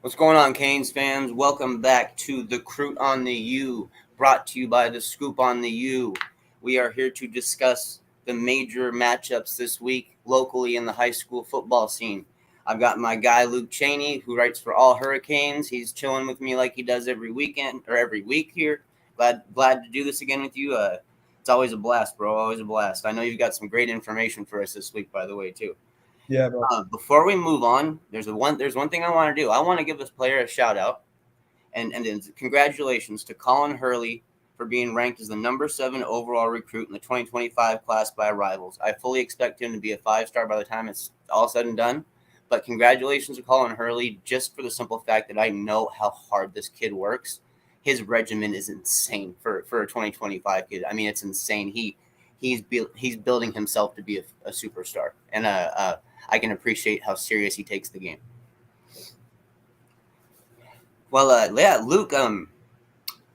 What's going on, Canes fans? Welcome back to the Croot on the U, brought to you by the Scoop on the U. We are here to discuss the major matchups this week locally in the high school football scene. I've got my guy Luke Chaney, who writes for All Hurricanes. He's chilling with me like he does every weekend or every week here. Glad to do this again with you. It's always a blast, bro. Always a blast. I know you've got some great information for us this week, by the way, too. Yeah, bro. Before we move on, there's one thing I want to do. I want to give this player a shout out, and congratulations to Colin Hurley for being ranked as the number 7 overall recruit in the 2025 class by Rivals. I fully expect him to be a 5-star by the time it's all said and done. But congratulations to Colin Hurley, just for the simple fact that I know how hard this kid works. His regimen is insane for a 2025 kid. I mean, it's insane. He's building himself to be a superstar, and I can appreciate how serious he takes the game. Well, yeah, Luke,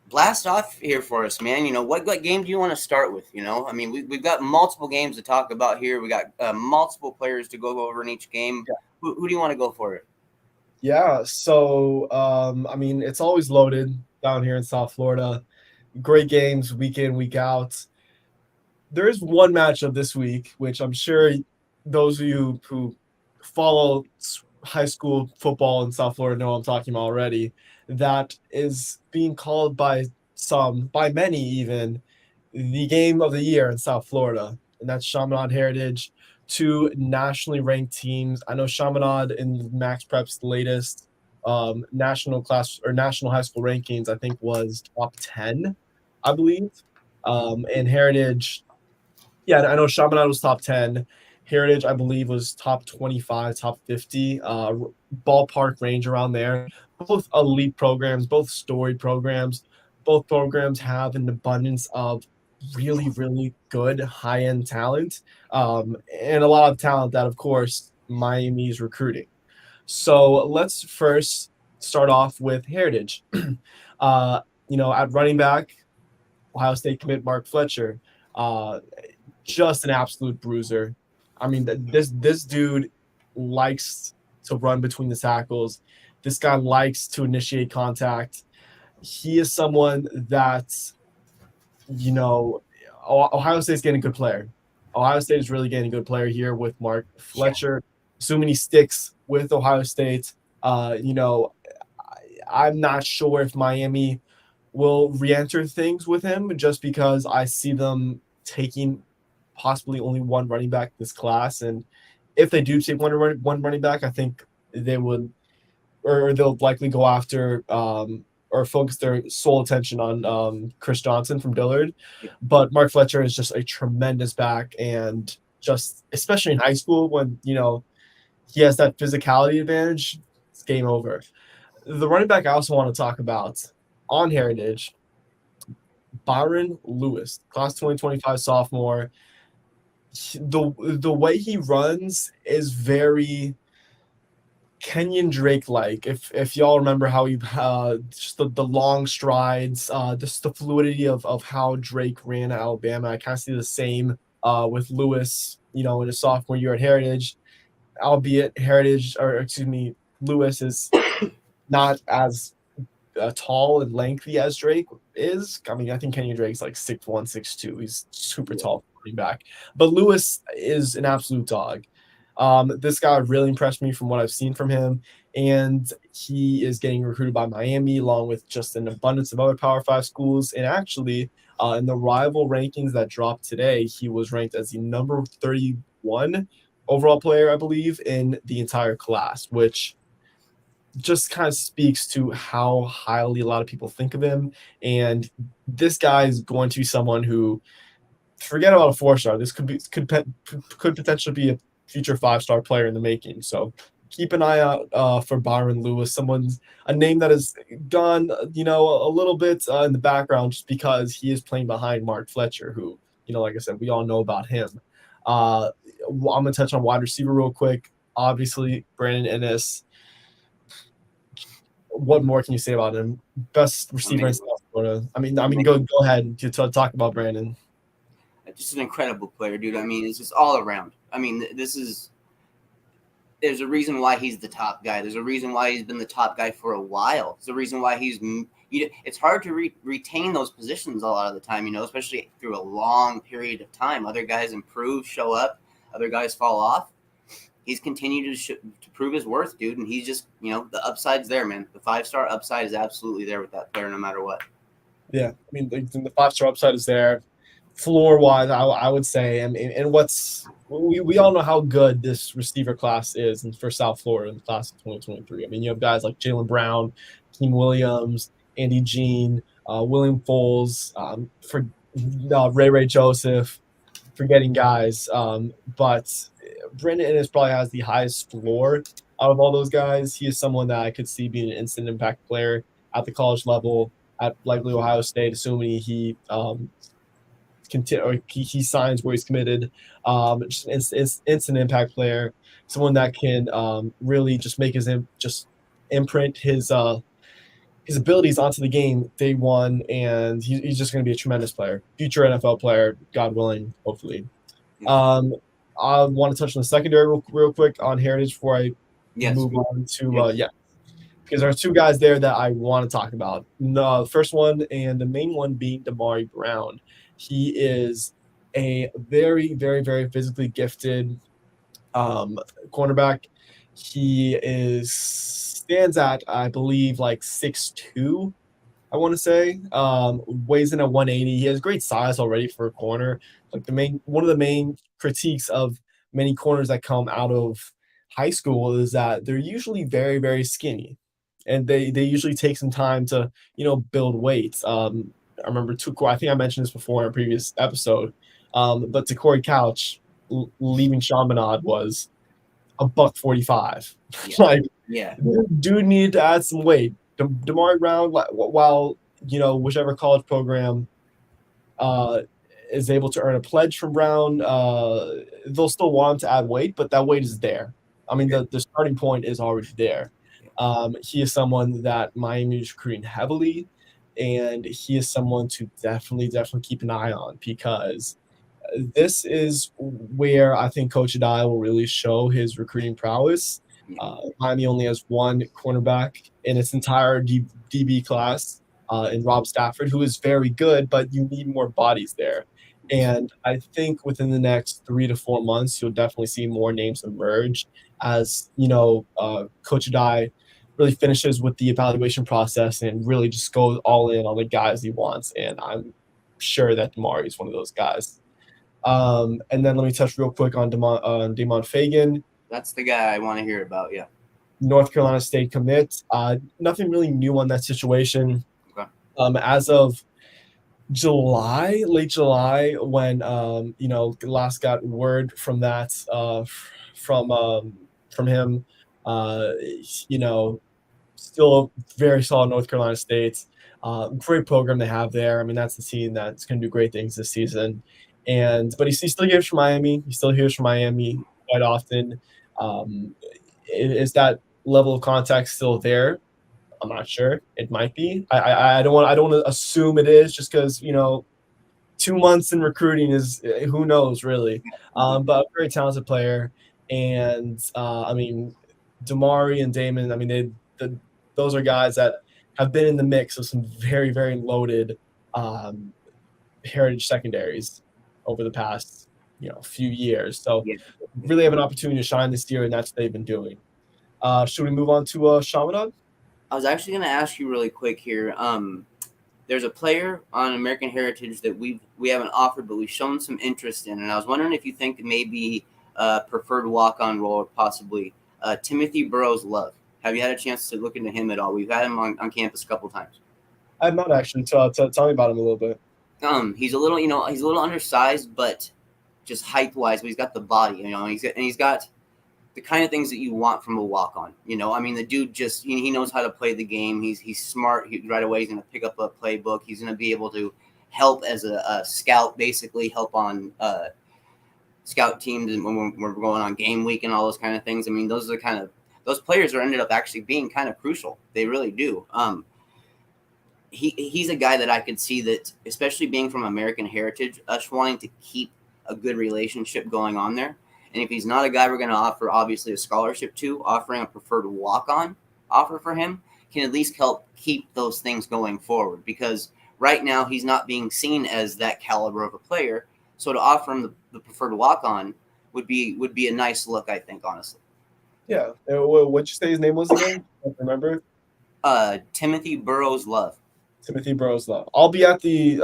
blast off here for us, man. What game do you want to start with? I mean, we've got multiple games to talk about here. We got multiple players to go over in each game. Yeah. Who do you want to go for it? Yeah, so I mean, it's always loaded down here in South Florida. Great games week in, week out. There is one matchup this week, which I'm sure those of you who follow high school football in South Florida know what I'm talking about already. That is being called by many even, the game of the year in South Florida, and that's Chaminade Heritage. Two nationally ranked teams. I know Chaminade in Max Prep's latest national class or national high school rankings, I think was top 10, I believe. And Heritage, yeah, I know Chaminade was top 10. Heritage, I believe, was top 25, top 50, ballpark range around there. Both elite programs, both storied programs. Both programs have an abundance of really, really good high-end talent, and a lot of talent that, of course, Miami is recruiting. So let's first start off with Heritage. At running back, Ohio State commit Mark Fletcher, just an absolute bruiser. I mean, this dude likes to run between the tackles. This guy likes to initiate contact. He is someone that, Ohio State's getting a good player. Ohio State is really getting a good player here with Mark Fletcher. Assuming he sticks with Ohio State, I'm not sure if Miami will re-enter things with him, just because I see them taking possibly only one running back this class. And if they do take one running back, I think they would, or they'll likely go after or focus their sole attention on Chris Johnson from Dillard. But Mark Fletcher is just a tremendous back, and just especially in high school when he has that physicality advantage, it's game over. The running back I also want to talk about on Heritage, Byron Lewis, class 2025 sophomore. The way he runs is very Kenyon Drake like. If y'all remember how he just the long strides, just the fluidity of how Drake ran at Alabama, I kind of see the same with Lewis, in his sophomore year at Heritage, albeit Lewis is not as tall and lengthy as Drake is. I mean, I think Kenyon Drake's like 6'1", 6'2". He's super tall running back. But Lewis is an absolute dog. This guy really impressed me from what I've seen from him, and he is getting recruited by Miami along with just an abundance of other Power 5 schools. And actually, in the rival rankings that dropped today, he was ranked as the number 31 overall player, I believe, in the entire class, which just kind of speaks to how highly a lot of people think of him. And this guy is going to be someone who, forget about a 4-star. This could potentially be a future 5-star player in the making. So keep an eye out for Byron Lewis, a name that has gone, a little bit in the background just because he is playing behind Mark Fletcher, who, like I said, we all know about him. I'm going to touch on wide receiver real quick. Obviously, Brandon Ennis. What more can you say about him? Best receiver in South Florida. I mean, go ahead to talk about Brandon. Just an incredible player, dude. I mean, it's just all around. I mean, there's a reason why he's the top guy. There's a reason why he's been the top guy for a while. There's a reason why it's hard to retain those positions a lot of the time, especially through a long period of time. Other guys improve, show up, other guys fall off. He's continued to prove his worth, dude, and he's just, the upside's there, man. The 5-star upside is absolutely there with that player no matter what. Yeah, I mean, the 5-star upside is there. Floor-wise, I would say, and we all know how good this receiver class is for South Florida in the class of 2023. I mean, you have guys like Jaylen Brown, Keem Williams, Andy Jean, William Foles, Ray Joseph, forgetting guys. But Brendan Ennis probably has the highest floor out of all those guys. He is someone that I could see being an instant impact player at the college level, at likely Ohio State, assuming he he signs where he's committed. Just instant impact player, someone that can really just make imprint his abilities onto the game day one, and he's just going to be a tremendous player, future NFL player, God willing, hopefully. I want to touch on the secondary real quick on Heritage before I move on to because there are two guys there that I want to talk about. The first one and the main one being Damari Brown. He is a very, very, very physically gifted cornerback. He stands at, I believe, like 6'2", I want to say. Weighs in at 180. He has great size already for a corner. Like one of the main critiques of many corners that come out of high school is that they're usually very, very skinny, and they usually take some time to build weight. I remember I think I mentioned this before in a previous episode, but to Corey Couch leaving Chaminade was $145. Dude needed to add some weight. Damari Brown, while whichever college program is able to earn a pledge from Brown, they'll still want him to add weight, but that weight is there. I mean, the starting point is already there. He is someone that Miami is recruiting heavily, and he is someone to definitely keep an eye on, because this is where I think Coach Adai will really show his recruiting prowess. Miami only has one cornerback in its entire DB class, in Rob Stafford, who is very good, but you need more bodies there. And I think within the next 3 to 4 months, you'll definitely see more names emerge as, Coach Adai really finishes with the evaluation process and really just goes all in on the guys he wants. And I'm sure that Damari is one of those guys. And then let me touch real quick on Damon Fagan. That's the guy I want to hear about, yeah. North Carolina State commit. Nothing really new on that situation. Okay. As of late July, when last got word from that from him, still very solid North Carolina State. Great program they have there. I mean, that's the team that's going to do great things this season. But he still hears from Miami. He still hears from Miami quite often. Is that level of contact still there? I'm not sure. It might be. I don't want to assume it is, just because 2 months in recruiting is, who knows really. But a very talented player, and I mean, Damari and Damon. I mean, those are guys that have been in the mix of some very, very loaded Heritage secondaries over the past few years. So really have an opportunity to shine this year, and that's what they've been doing. Should we move on to Chaminade? I was actually going to ask you really quick here. There's a player on American Heritage that we haven't offered, but we've shown some interest in, and I was wondering if you think maybe preferred walk-on role, or possibly Timothy Burrows-Love. Have you had a chance to look into him at all? We've had him on campus a couple times. I have not actually. Tell me about him a little bit. He's a little undersized, but just height-wise, but he's got the body, he's got the kind of things that you want from a walk-on. I mean, the dude just he knows how to play the game. He's smart. Right away, he's going to pick up a playbook. He's going to be able to help as a scout, basically help on scout teams and when we're going on game week and all those kind of things. I mean, those players are ended up actually being kind of crucial. They really do. He's a guy that I could see that, especially being from American Heritage, us wanting to keep a good relationship going on there. And if he's not a guy we're going to offer, obviously, a scholarship to, offering a preferred walk-on offer for him can at least help keep those things going forward. Because right now he's not being seen as that caliber of a player. So to offer him the preferred walk-on would be a nice look, I think, honestly. Yeah. What'd you say his name was again? I don't remember. Timothy Burrows Love. Timothy Burrows Love. I'll be at the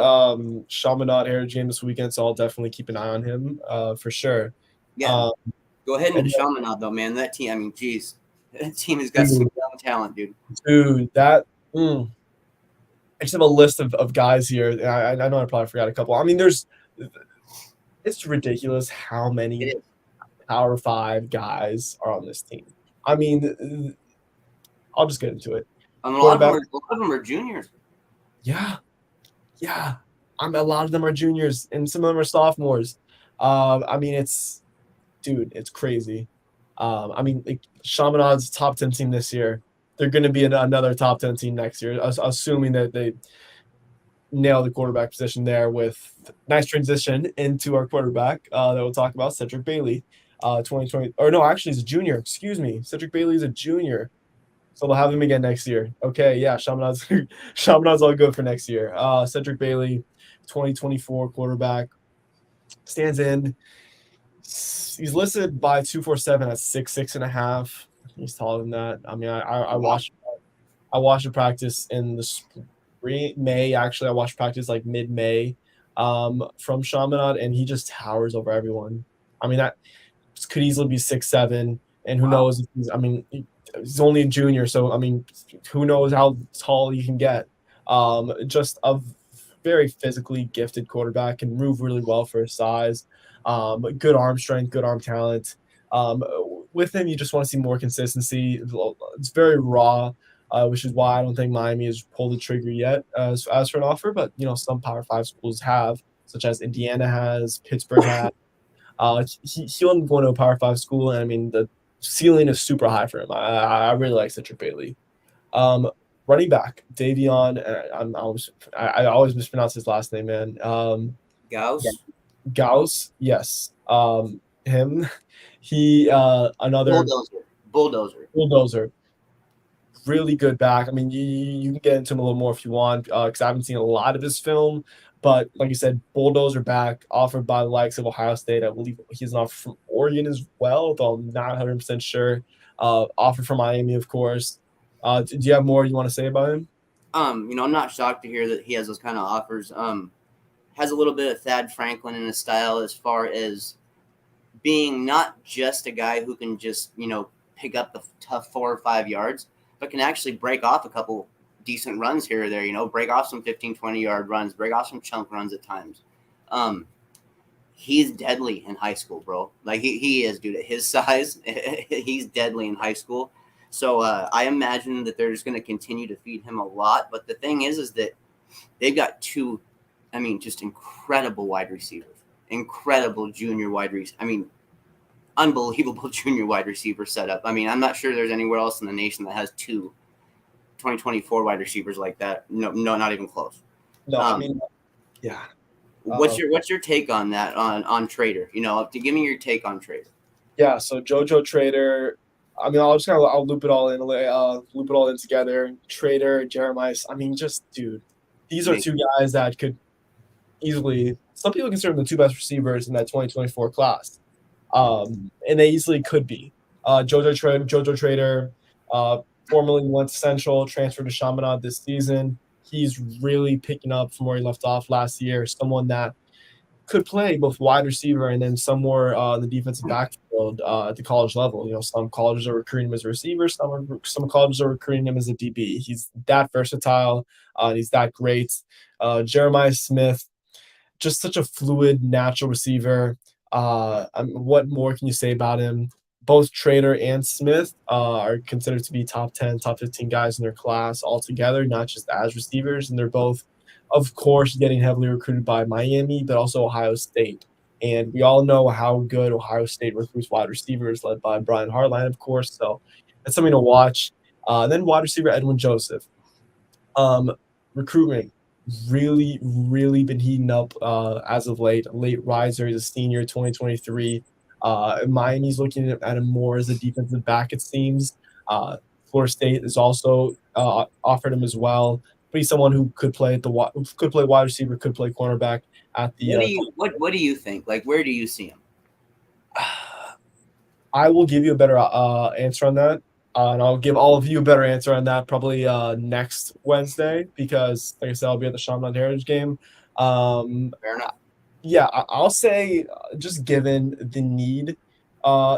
Chaminade Heritage game this weekend, so I'll definitely keep an eye on him for sure. Yeah. Go ahead and Chaminade, though, man. That team, I mean, geez. That team has got some young talent, dude. Dude, I just have a list of guys here. I know I probably forgot a couple. I mean, it's ridiculous how many Power 5 guys are on this team. I mean, I'll just get into it. I mean, a lot of them are juniors. Yeah. A lot of them are juniors, and some of them are sophomores. I mean, it's crazy. I mean, like, Chaminade's top 10 team this year. They're going to be another top 10 team next year, assuming that they nail the quarterback position there. With nice transition into our quarterback that we'll talk about, Cedric Bailey, 2020. Or no, actually, he's a junior. Excuse me, Cedric Bailey is a junior. So they'll have him again next year. Okay, yeah, Chaminade's all good for next year. Cedric Bailey, 2024 quarterback, stands in. He's listed by 247 at 6'6.5". He's taller than that. I mean, I watched a practice in the spring, May. Actually, I watched practice like mid-May from Chaminade, and he just towers over everyone. I mean, that could easily be 6'7", and who knows? He's only a junior, so I mean, who knows how tall he can get. Just a very physically gifted quarterback, can move really well for his size. Good arm strength, good arm talent. With him, you just want to see more consistency. It's very raw, which is why I don't think Miami has pulled the trigger yet as for an offer. But some Power 5 schools have, such as Indiana has, Pittsburgh has. He'll go to a Power 5 school, and I mean the ceiling is super high for him. I really like Cedric Bailey. Running back Davion. I always mispronounce his last name, man. Gauss, yes. Him. He another bulldozer. Really good back. I mean, you can get into him a little more if you want, because I haven't seen a lot of his film. But like you said, bulldozer back, offered by the likes of Ohio State. I believe he's an offer from Oregon as well, though I'm not 100% sure. Offered from Miami, of course. Do you have more you want to say about him? I'm not shocked to hear that he has those kind of offers. Has a little bit of Thad Franklin in his style as far as being not just a guy who can just, pick up the tough 4 or 5 yards, but can actually break off a couple decent runs here or there, break off some 15, 20-yard runs, break off some chunk runs at times. He's deadly in high school, bro. Like, he is, dude. At his size, he's deadly in high school. So I imagine that they're just going to continue to feed him a lot. But the thing is that they've got two, just incredible wide receivers, incredible junior wide receivers. Unbelievable junior wide receiver setup. I'm not sure there's anywhere else in the nation that has two 2024 wide receivers like that. No, not even close. No, yeah. What's your take on that on Trader? Give me your take on Trader. Yeah, so JoJo Trader. I'll loop it all in together. Trader, Jeremiah. Dude, these are two guys that could easily. Some people consider them the two best receivers in that 2024 class, and they easily could be. JoJo Trader, formerly went to Central, transferred to Chaminade this season. He's really picking up from where he left off last year. Someone that could play both wide receiver and then somewhere in the defensive backfield at the college level. Some colleges are recruiting him as a receiver. Some colleges are recruiting him as a DB. He's that versatile. And he's that great. Jeremiah Smith, just such a fluid, natural receiver. What more can you say about him? Both Trader and Smith are considered to be top 10, top 15 guys in their class altogether, not just as receivers. And they're both, of course, getting heavily recruited by Miami, but also Ohio State. And we all know how good Ohio State recruits wide receivers, led by Brian Hartline, of course. So that's something to watch. Then wide receiver Edwin Joseph. Recruitment really been heating up as of late. Late riser. He's a senior, 2023. Miami's looking at him more as a defensive back, it seems. Florida State is also offered him as well. But he's someone who could play could play wide receiver, could play cornerback at the. What do you think? Like, where do you see him? I will give you a better answer on that. And I'll give all of you a better answer on that probably next Wednesday because, like I said, I'll be at the Chaminade Heritage game. Fair enough. Yeah, I'll say just given the need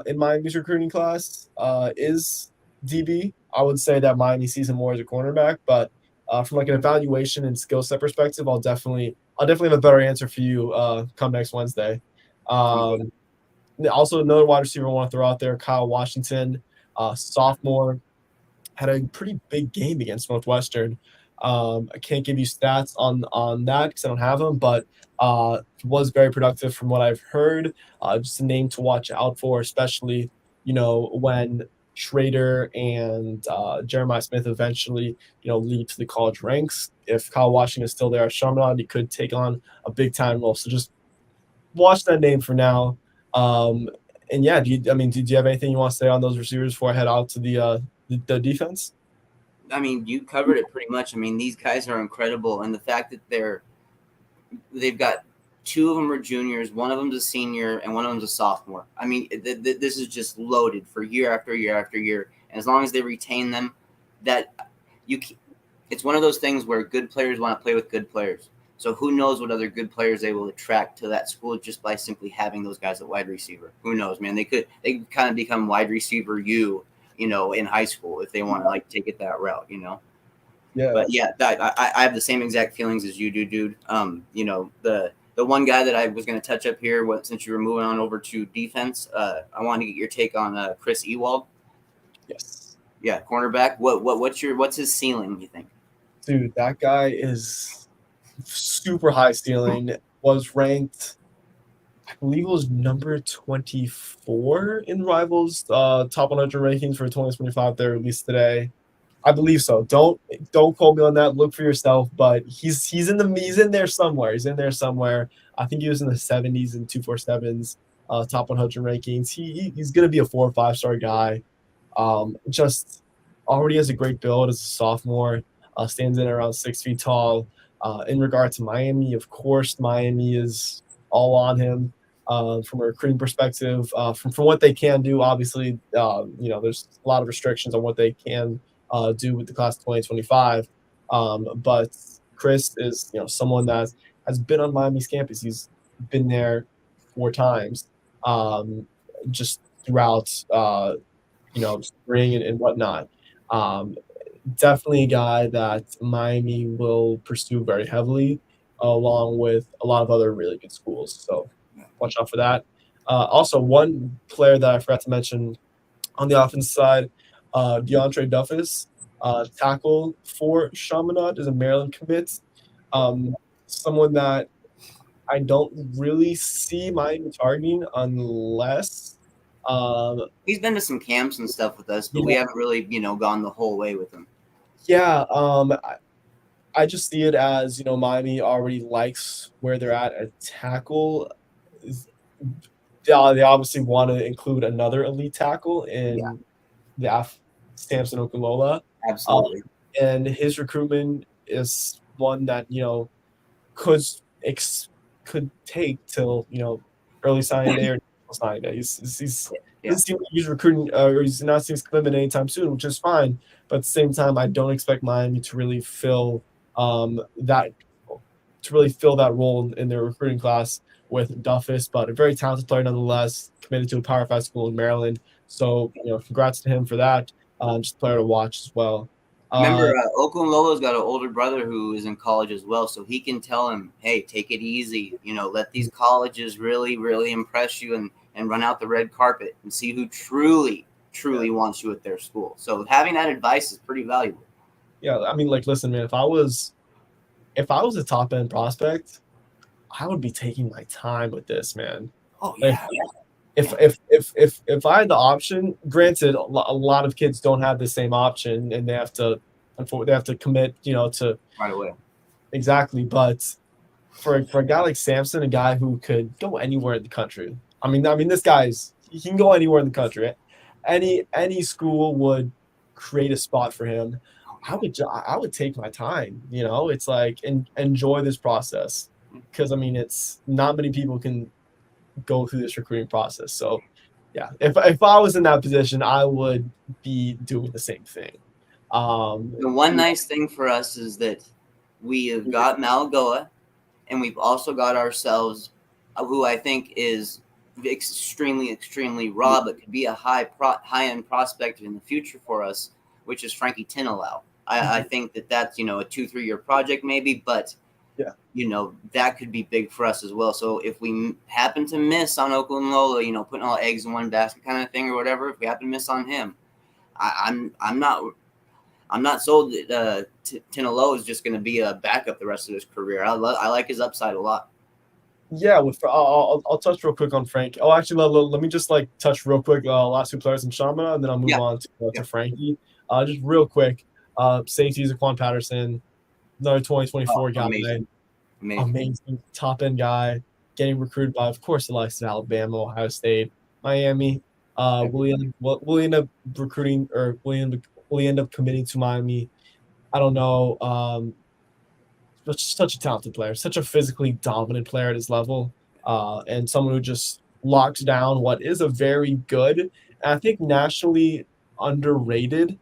in Miami's recruiting class is DB. I would say that Miami sees him more as a cornerback, but from like an evaluation and skill set perspective, I'll definitely have a better answer for you come next Wednesday. Also, another wide receiver I want to throw out there, Kyle Washington, sophomore, had a pretty big game against Northwestern. I can't give you stats on that because I don't have them, but was very productive from what I've heard. Just a name to watch out for, especially when Schrader and Jeremiah Smith eventually lead to the college ranks. If Kyle Washington is still there at Chaminade, he could take on a big time role. So just watch that name for now. And yeah, do you have anything you want to say on those receivers before I head out to the defense? I mean, you covered it pretty much. I mean, these guys are incredible, and the fact that they've got two of them are juniors, one of them's a senior, and one of them's a sophomore. I mean, this is just loaded for year after year after year. And as long as they retain them, it's one of those things where good players want to play with good players. So who knows what other good players they will attract to that school just by simply having those guys at wide receiver. Who knows, man? They could kind of become wide receiver in high school if they want to take it that route, Yeah. But yeah, I have the same exact feelings as you do, dude. The one guy that I was going to touch up here, since you were moving on over to defense, I wanted to get your take on Chris Ewald. Yes. Yeah, cornerback. What's his ceiling, you think? Dude, that guy is super high ceiling. Was ranked, I believe it was number 24 in Rivals top 100 rankings for 2025. They're released today. I believe so. Don't quote me on that. Look for yourself. But he's in there somewhere. He's in there somewhere. I think he was in the 70s and 247s top 100 rankings. He's gonna be a 4 or 5 star guy. Just already has a great build as a sophomore. Stands in around 6 feet tall. In regard to Miami, of course, Miami is all on him from a recruiting perspective. From what they can do, obviously, there's a lot of restrictions on what they can do with the class of 2025. But Chris is, someone that has been on Miami's campus. He's been there 4 times, just throughout, spring and whatnot. Definitely a guy that Miami will pursue very heavily, along with a lot of other really good schools. So watch out for that. Also, one player that I forgot to mention on the offense side, DeAndre Duffus, tackle for Chaminade, is a Maryland commit. Someone that I don't really see Miami targeting unless he's been to some camps and stuff with us, but we haven't really, gone the whole way with him. Yeah, I just see it as, Miami already likes where they're at tackle. They obviously want to include another elite tackle in the Samson Okulola. Absolutely. And his recruitment is one that, could take till, early signing day or signing day. He's recruiting or he's not seeing commitment anytime soon, which is fine. But at the same time, I don't expect Miami to really fill that role in their recruiting class with Duffus, but a very talented player nonetheless, committed to a Power 5 school in Maryland. So, congrats to him for that. Just a player to watch as well. Remember, Okunlolo's got an older brother who is in college as well, so he can tell him, hey, take it easy. Let these colleges really, really impress you and run out the red carpet and see who truly wants you at their school. So having that advice is pretty valuable. Yeah, I mean, listen, man, if I was a top end prospect, I would be taking my time with this, man. Oh yeah. If I had the option, granted, a lot of kids don't have the same option, and they have to commit, to right away. Exactly, but for a guy like Samson, a guy who could go anywhere in the country. I mean, this guy's he can go anywhere in the country. Any school would create a spot for him. I would take my time. It's like enjoy this process because I mean it's not many people can go through this recruiting process. So yeah, if I was in that position, I would be doing the same thing. The one nice thing for us is that we have got Malagoa, and we've also got ourselves, who I think is extremely raw, but could be a high end prospect in the future for us, which is Frankie Tinalau. I think that's a 2-3 year project maybe, but that could be big for us as well. So if we happen to miss on Oklahoma, putting all eggs in one basket kind of thing or whatever, if we happen to miss on him, I'm not sold that Tinalo is just going to be a backup the rest of his career. I like his upside a lot. Yeah, I'll touch real quick on Frank. Oh, actually, let me just touch real quick last two players in Chaminade, and then I'll move on to Frankie. Just real quick, safety Zaquan Patterson, another 2024 guy. Amazing top-end guy, getting recruited by, of course, the likes of Alabama, Ohio State, Miami. Will he end up recruiting or will he end up committing to Miami? I don't know. Such a talented player, such a physically dominant player at his level, and someone who just locks down what is a very good, and I think nationally underrated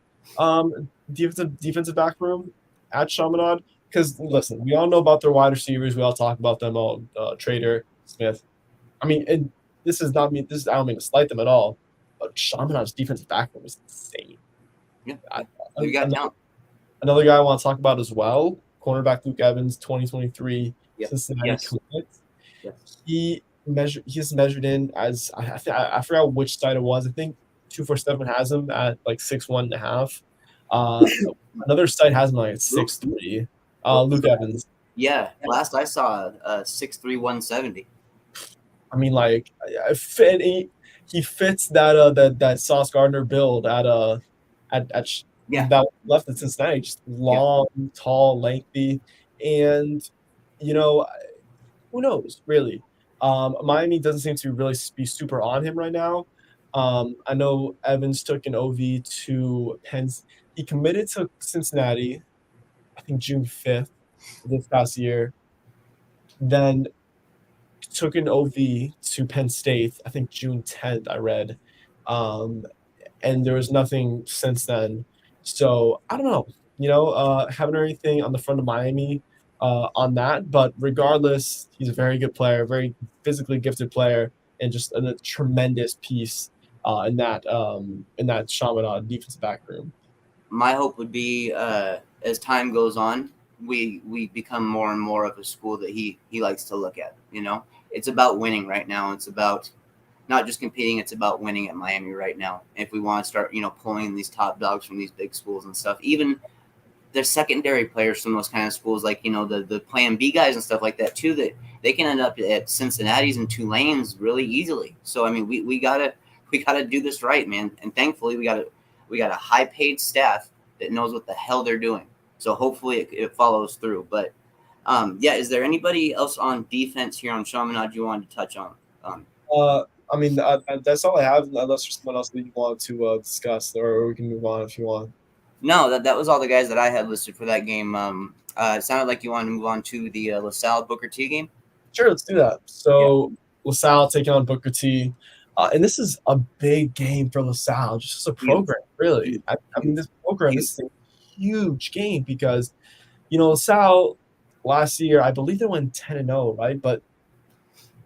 defensive back room at Chaminade. Because listen, we all know about their wide receivers. We all talk about them all. Trader, Smith. I mean, and this is not me. I don't mean to slight them at all. But Chaminade's defensive back room is insane. Yeah, we got talent. Another guy I want to talk about as well. Cornerback Luke Evans, 2023 Cincinnati commit. Yes. He's measured in as I forgot which site it was. I think 247 has him at 6'1.5". Another site has him at 6'3". Luke Evans. Yeah, last I saw 6'3", 170. I mean, he fits that Sauce Gardner build at that left in Cincinnati, just long, tall, lengthy, and who knows really. Miami doesn't seem to really be super on him right now. I know Evans took an OV to Penn. He committed to Cincinnati, I think June 5th this past year. Then took an OV to Penn State, I think June 10th, I read. And there was nothing since then. So I don't know, haven't heard anything on the front of Miami on that. But regardless, he's a very good player, very physically gifted player, and just a tremendous piece in that Chaminade defensive back room. My hope would be as time goes on, we become more and more of a school that he likes to look at. It's about winning right now. It's about not just competing, it's about winning at Miami right now. If we want to start, pulling these top dogs from these big schools and stuff, even the secondary players from those kind of schools, the Plan B guys and stuff like that too, that they can end up at Cincinnati's and Tulane's really easily. So I mean, we gotta do this right, man. And thankfully, we got a high paid staff that knows what the hell they're doing. So hopefully it follows through. But is there anybody else on defense here on Chaminade you wanted to touch on? I mean, that's all I have, unless there's someone else that you want to discuss, or we can move on if you want. No, that was all the guys that I had listed for that game. It sounded like you wanted to move on to the LaSalle Booker T game. Sure, let's do that. So LaSalle taking on Booker T. And this is a big game for LaSalle, just as a program, really. I mean, this program is a huge game because, LaSalle last year, I believe they went 10-0, right? But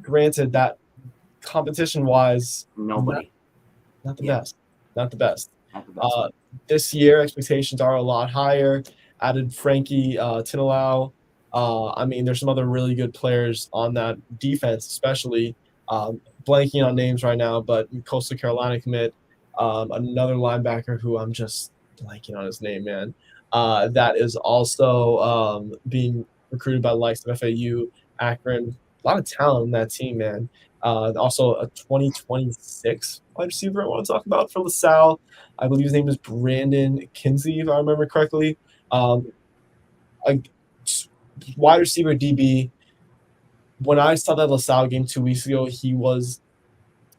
granted, that competition-wise, nobody, not the best. This year, expectations are a lot higher. Added Frankie Tinalau. I mean, there's some other really good players on that defense, especially. Blanking on names right now, but Coastal Carolina commit. Another linebacker who I'm just blanking on his name, man. That is also being recruited by the likes of FAU, Akron. A lot of talent in that team, man. Also a 2026 wide receiver I want to talk about for LaSalle. I believe his name is Brandon Kinsey, if I remember correctly. A wide receiver DB. When I saw that LaSalle game 2 weeks ago, he was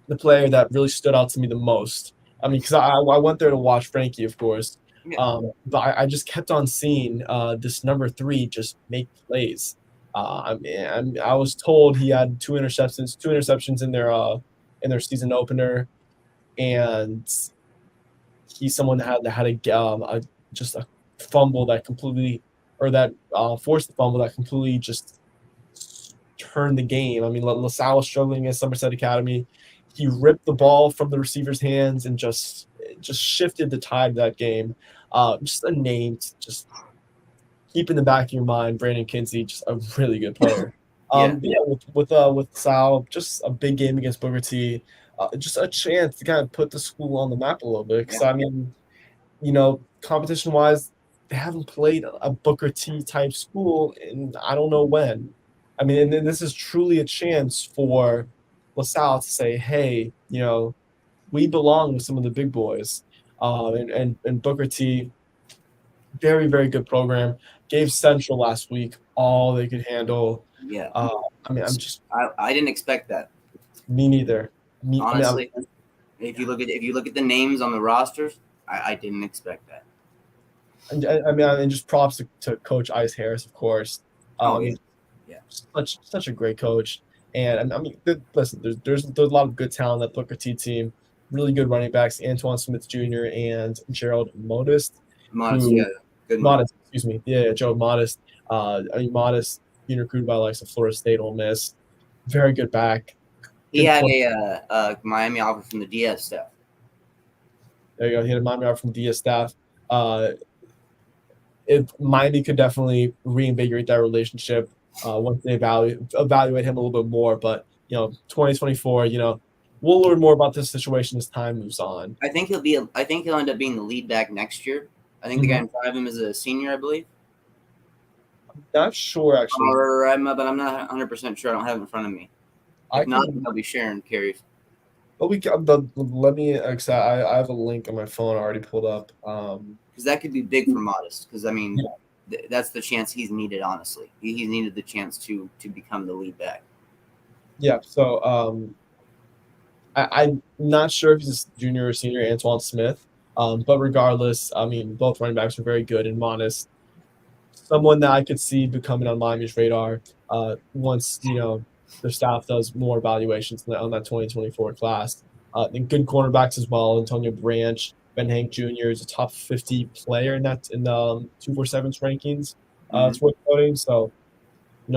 the player that really stood out to me the most. I mean, because I went there to watch Frankie, of course, Yeah. but I just kept on seeing this number 3 just make plays. I was told he had two interceptions in their season opener, and he's someone that had a just a fumble that completely, or that forced the fumble that completely just turned the game. I mean, LaSalle was struggling against Somerset Academy. He ripped the ball from the receiver's hands and just shifted the tide of that game. Just a name to just keep in the back of your mind. Brandon Kinsey, just a really good player. Yeah. But yeah, with Sal, just a big game against Booker T. Just a chance to kind of put the school on the map a little bit. Because Yeah. I mean, competition wise, they haven't played a Booker T type school in I don't know when. I mean, and then this is truly a chance for LaSalle to say, hey, we belong with some of the big boys. And Booker T, very, very good program. Gave Central last week all they could handle. Yeah. I mean, I didn't expect that. Me neither. Honestly, if you look at the names on the rosters, I didn't expect that. I mean, and just props to Coach Ice Harris, of course. Yeah. Such a great coach. And I mean, listen, there's a lot of good talent on that Booker T team. Really good running backs, Antoine Smith Jr. and Gerald Modest. Modest, yeah, good. Modest, excuse me. Yeah, Gerald Modest. Modest, recruited by likes of Florida State, Ole Miss. Very good back. He had a Miami offer from the DS staff. There you go. He had a Miami offer from the DS staff. Miami could definitely reinvigorate that relationship once they evaluate him a little bit more. But 2024, we'll learn more about this situation as time moves on. I think he'll end up being the lead back next year. I think the guy in front of him is a senior, I believe. I'm not sure actually. But I'm not 100% sure. I don't have it in front of me. If not, I'll be sharing carries. But let me. I have a link on my phone already pulled up. Because that could be big for Modest. Because I mean, that's the chance he's needed. Honestly, he's needed the chance to become the lead back. Yeah. So I'm not sure if he's a junior or senior, Antoine Smith. But regardless, I mean, both running backs are very good, and Modest, someone that I could see becoming on Miami's radar once their staff does more evaluations on that 2024 class. And good cornerbacks as well. Antonio Branch, Ben Hank Jr. is a top 50 player in the 247's rankings. It's worth noting. So,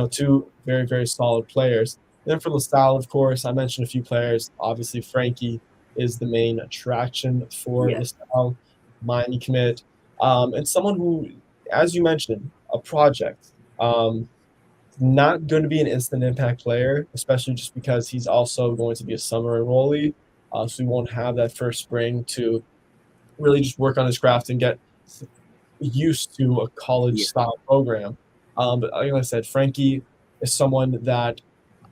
two very, very solid players. And then for LaSalle, of course, I mentioned a few players. Obviously, Frankie is the main attraction for LaSalle, Miami commit, and someone who, as you mentioned, a project. Not going to be an instant impact player, especially just because he's also going to be a summer enrollee. So he won't have that first spring to really just work on his craft and get used to a college-style program. But like I said, Frankie is someone that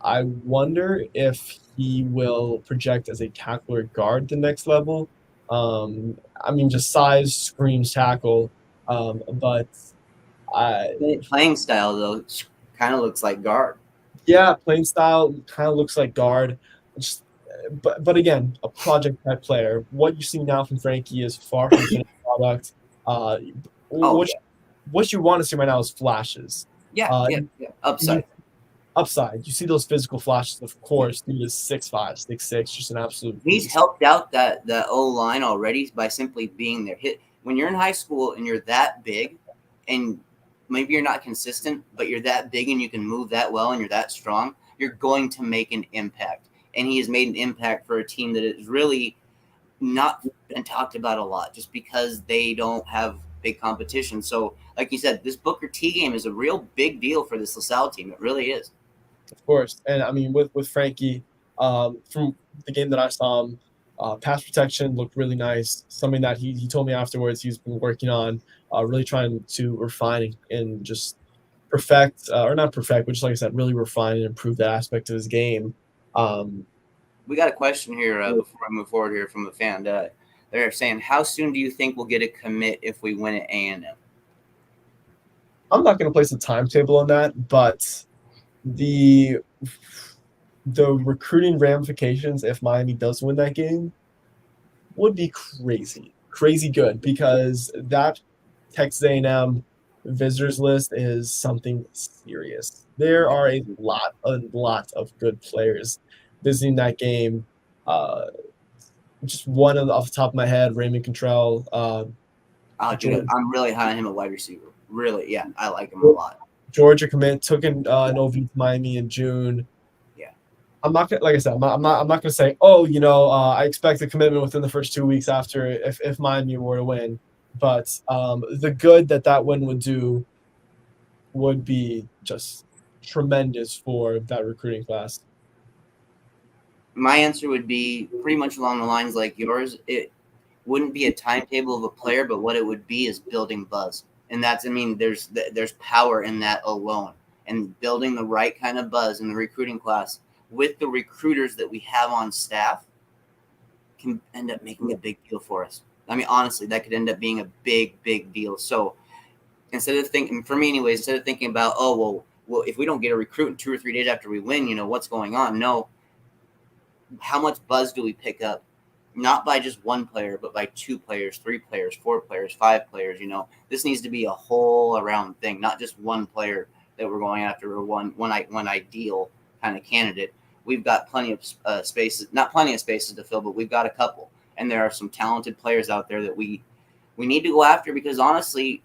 I wonder if he will project as a tackler guard at the next level. I mean, just size screams tackle, but playing style though kind of looks like guard. Yeah, playing style kind of looks like guard. But again, a project type player. What you see now from Frankie is far from finished product. What you want to see right now is flashes. Yeah. Upside. Upside. You see those physical flashes, of course. Dude is 6'5", 6'6", just an absolute. He's helped out that O-line already by simply being there. When you're in high school and you're that big, and maybe you're not consistent, but you're that big and you can move that well and you're that strong, you're going to make an impact. And he has made an impact for a team that has really not been talked about a lot just because they don't have big competition. So, like you said, this Booker T game is a real big deal for this LaSalle team. It really is. Of course. And, I mean, with Frankie, from the game that I saw him, pass protection looked really nice. Something that he told me afterwards he's been working on, really trying to refine and just perfect, or not perfect, but just like I said, really refine and improve that aspect of his game. We got a question here before I move forward here from a fan. They're saying, how soon do you think we'll get a commit if we win at A&M? I'm not going to place a timetable on that, but the the recruiting ramifications if Miami does win that game would be crazy good, because that Texas A&M visitors list is something serious. There are a lot of good players visiting that game. Just one off the top of my head, Raymond Contrell, Dude, Georgia, I'm really high on him at wide receiver. Really, yeah, I like him a lot. Georgia commit, took an OV to Miami in June. Yeah. I'm not gonna, like I said, I'm not gonna say, oh, I expect a commitment within the first 2 weeks after if Miami were to win. But the good that win would do would be just tremendous for that recruiting class. My answer would be pretty much along the lines like yours. It wouldn't be a timetable of a player, but what it would be is building buzz. And that's, I mean, there's power in that alone, and building the right kind of buzz in the recruiting class with the recruiters that we have on staff can end up making a big deal for us. I mean, honestly, that could end up being a big deal. So instead of thinking, for me anyways, instead of thinking about, oh, well, if we don't get a recruit in 2 or 3 days after we win, what's going on? No, how much buzz do we pick up? Not by just one player, but by 2 players, 3 players, 4 players, 5 players. This needs to be a whole around thing, not just one player that we're going after, or one ideal kind of candidate. We've got plenty of spaces, not plenty of spaces to fill, but we've got a couple, and there are some talented players out there that we need to go after, because honestly,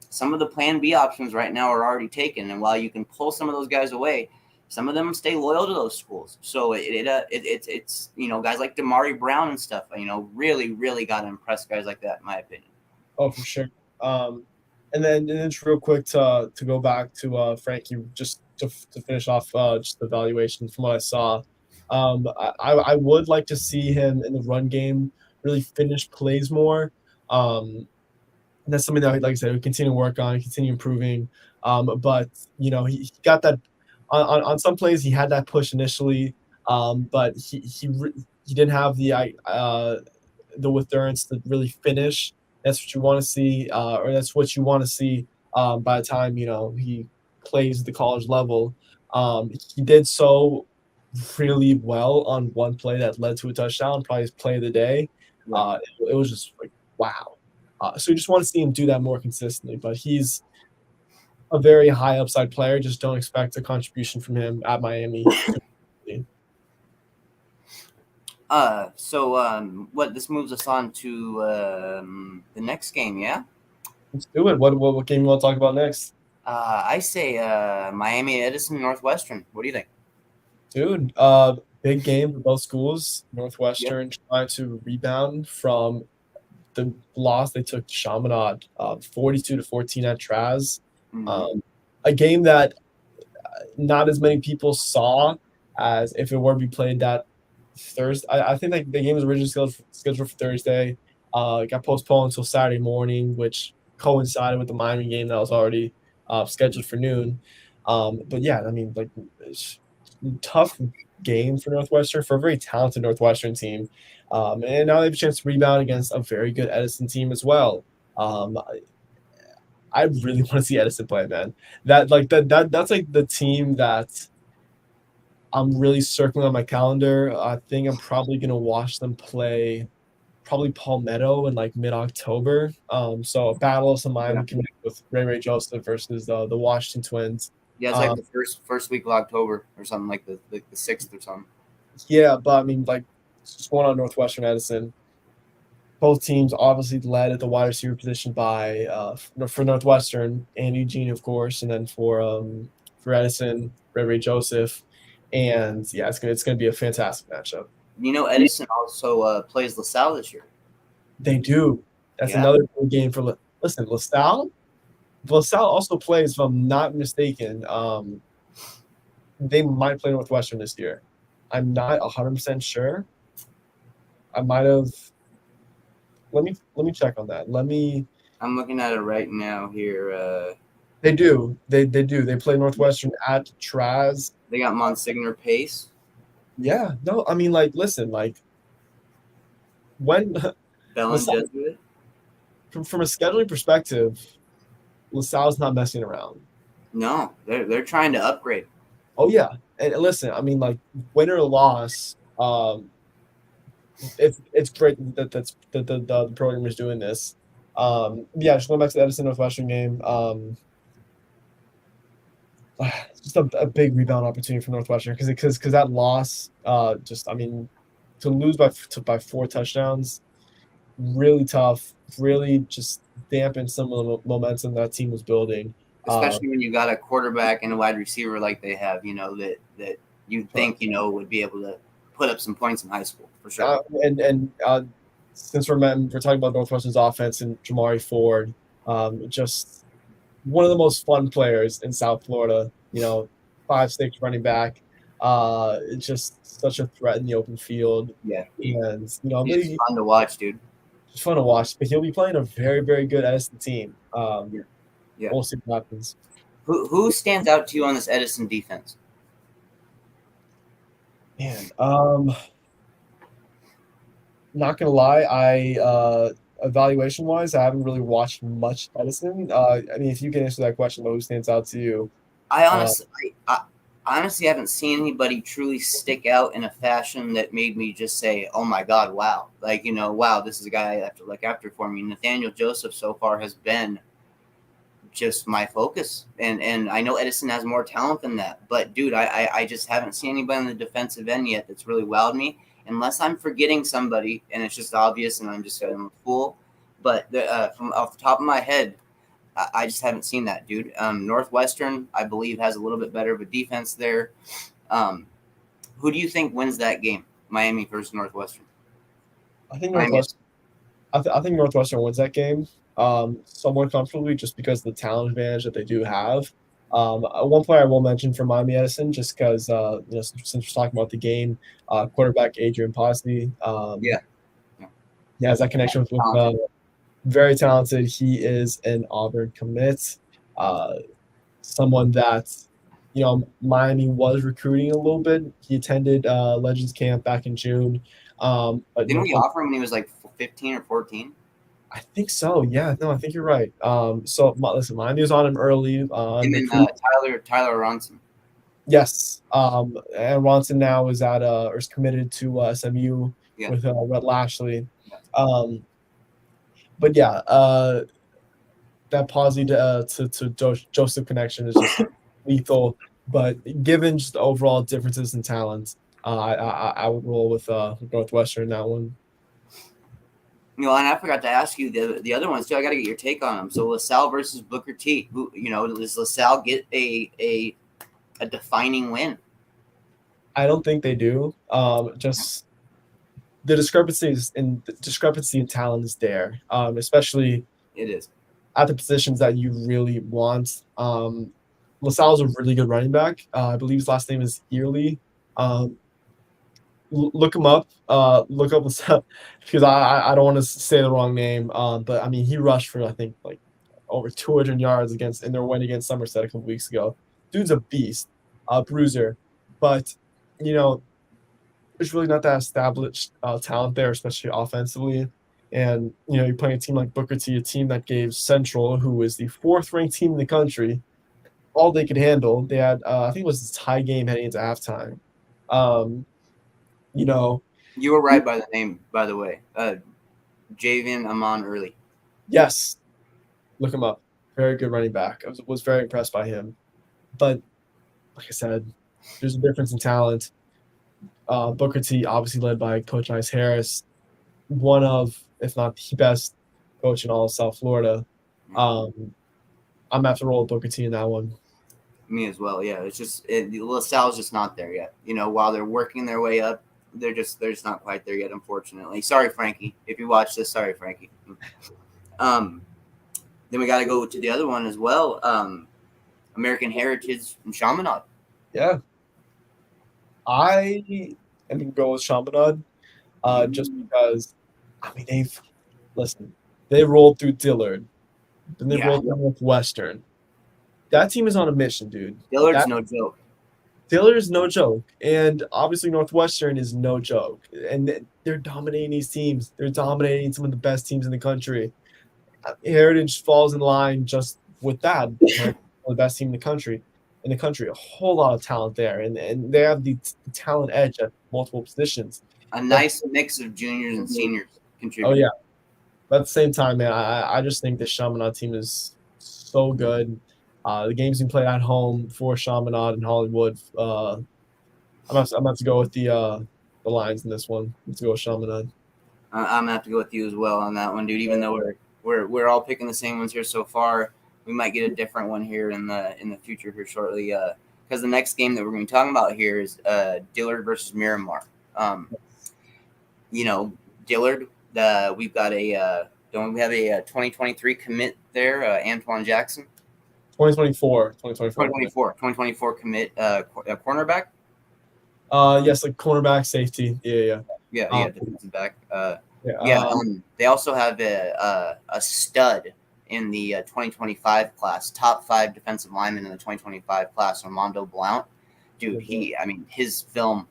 some of the plan B options right now are already taken, and while you can pull some of those guys away, some of them stay loyal to those schools. So it's guys like Damari Brown and stuff. Really got to impress guys like that, in my opinion. Oh, for sure. And then just real quick to go back to Frankie, just to finish off just the evaluation from what I saw. I would like to see him in the run game really finish plays more. That's something that, like I said, we continue to work on, continue improving. But he got that on some plays. He had that push initially, but he didn't have the endurance to really finish. That's what you want to see, or that's what you want to see by the time he plays the college level. He did so really well on one play that led to a touchdown, probably his play of the day. It was just like, wow. So you just want to see him do that more consistently. But he's a very high upside player. Just don't expect a contribution from him at Miami. What this moves us on to the next game, yeah? Let's do it. What game you want to talk about next? I say Miami, Edison, Northwestern. What do you think? Dude, big game for both schools. Northwestern trying to rebound from the loss they took to Chaminade, 42-14 at Traz. Mm-hmm. A game that not as many people saw as if it were to be played that Thursday. I think the game was originally scheduled for Thursday. Got postponed until Saturday morning, which coincided with the Miami game that was already scheduled for noon. But yeah, I mean, like, tough game for Northwestern, for a very talented Northwestern team. And now they have a chance to rebound against a very good Edison team as well. I really want to see Edison play, man. That's like the team that I'm really circling on my calendar. I think I'm probably gonna watch them play probably Palmetto in like mid-October. So a battle of some Miami Connect with Ray Joseph versus the Washington Twins. Yeah, it's like the first week of October or something, like the 6th or something. Yeah, but I mean, like, just going on Northwestern Edison. Both teams obviously led at the wide receiver position by for Northwestern and Eugene, of course, and then for Edison, Ray Joseph, and yeah, it's gonna be a fantastic matchup. Edison also plays LaSalle this year. They do. That's another good game for. Listen, LaSalle. LaSalle also plays, if I'm not mistaken. They might play Northwestern this year. I'm not 100% sure. I might have. Let me check on that. I'm looking at it right now here. They do. They do. They play Northwestern at Traz. They got Monsignor Pace. Yeah. No, I mean, like, listen, like, when LaSalle, from a scheduling perspective, LaSalle's not messing around. No, they're trying to upgrade. Oh yeah, and listen, I mean, like win or loss, it's great that the program is doing this. Yeah, just going back to the Edison Northwestern game. Just a big rebound opportunity for Northwestern because that loss, just I mean, to lose by 4 touchdowns, really tough. Really just dampened some of the momentum that team was building. Especially when you got a quarterback and a wide receiver like they have, that you'd think, would be able to put up some points in high school for sure. And since we're talking about Northwestern's offense and Jamari Ford, just one of the most fun players in South Florida. 5'6" running back. Just such a threat in the open field. Yeah, and it's fun to watch, dude. It's fun to watch, but he'll be playing a very, very good Edison team. Yeah. We'll see what happens. Who stands out to you on this Edison defense? Man, not gonna lie, evaluation wise, I haven't really watched much Edison. I mean, if you can answer that question, who stands out to you? I honestly haven't seen anybody truly stick out in a fashion that made me just say, "Oh my God, wow!" Wow, this is a guy I have to look after for me. Nathaniel Joseph so far has been just my focus, and I know Edison has more talent than that, but dude, I just haven't seen anybody on the defensive end yet that's really wowed me. Unless I'm forgetting somebody, and it's just obvious, and I'm a fool. But from off the top of my head, I just haven't seen that, dude. Northwestern, I believe, has a little bit better of a defense there. Who do you think wins that game? Miami versus Northwestern. I think Northwestern. I think Northwestern wins that game somewhat comfortably, just because of the talent advantage that they do have. One player I will mention for Miami Edison, just because since we're talking about the game, quarterback Adrian Posney. Has that connection with very talented. He is an Auburn commit. Someone that Miami was recruiting a little bit. He attended Legends Camp back in June. But didn't we offer him when he was like 15 or 14? I think so. Yeah, no, I think you're right. So listen, Miami was on him early. And then Tyler Ronson. Yes, and Ronson now is is committed to SMU with Rhett Lashley. But yeah, that Posey to Joseph connection is just lethal. But given just the overall differences in talents, I would roll with Northwestern in that one. And I forgot to ask you the other ones too. I got to get your take on them. So LaSalle versus Booker T. Who does LaSalle get a defining win? I don't think they do. Just the discrepancy in talent is there, especially it is at the positions that you really want. LaSalle's a really good running back. I believe his last name is Early. Look him up. Look up LaSalle because I don't want to say the wrong name. But I mean, he rushed for I think like over 200 yards in their win against Somerset a couple weeks ago. Dude's a beast, bruiser. But there's really not that established talent there, especially offensively. And you're playing a team like Booker T, a team that gave Central, who is the 4th-ranked team in the country, all they could handle. They had, I think it was a tie game heading into halftime. You were right by the name, by the way. Javian Amon Early. Yes, look him up. Very good running back. I was very impressed by him. But like I said, there's a difference in talent. Booker T, obviously led by Coach Ice Harris, one of, if not the best coach in all of South Florida. I'm gonna have to roll with Booker T in that one. Me as well. Yeah, it's just LaSalle's just not there yet. While they're working their way up, they're just not quite there yet. Unfortunately, sorry, Frankie. If you watch this, sorry, Frankie. Then we got to go to the other one as well. American Heritage and Chaminade. Yeah. I am going to go with Chaminade just because, I mean, they rolled through Dillard. Then they rolled through Northwestern. That team is on a mission, dude. Dillard's no joke. Dillard's no joke. And obviously Northwestern is no joke. And they're dominating these teams. They're dominating some of the best teams in the country. Heritage falls in line just with that. Right? The best team in the country. in the country, a whole lot of talent there, and they have the talent edge at multiple positions. A nice mix of juniors and seniors Oh contributing. yeah, but at the same time, man, I just think the Chaminade team is so good. The games we played at home for Chaminade and Hollywood. I'm about to go with the Lions in this one. Let's go with Chaminade. I'm gonna have to go with you as well on that one, dude. Even though we're all picking the same ones here so far, we might get a different one here in the future here shortly. Because the next game that we're going to be talking about here is Dillard versus Miramar. Dillard. We've got don't we have a 2023 commit there, Antoine Jackson? 2024 commit, cornerback. Yes, like cornerback, safety. Yeah, defensive back. Yeah. They also have a stud in the 2025 class, top 5 defensive lineman in the 2025 class, Armando Blount. Dude, his film,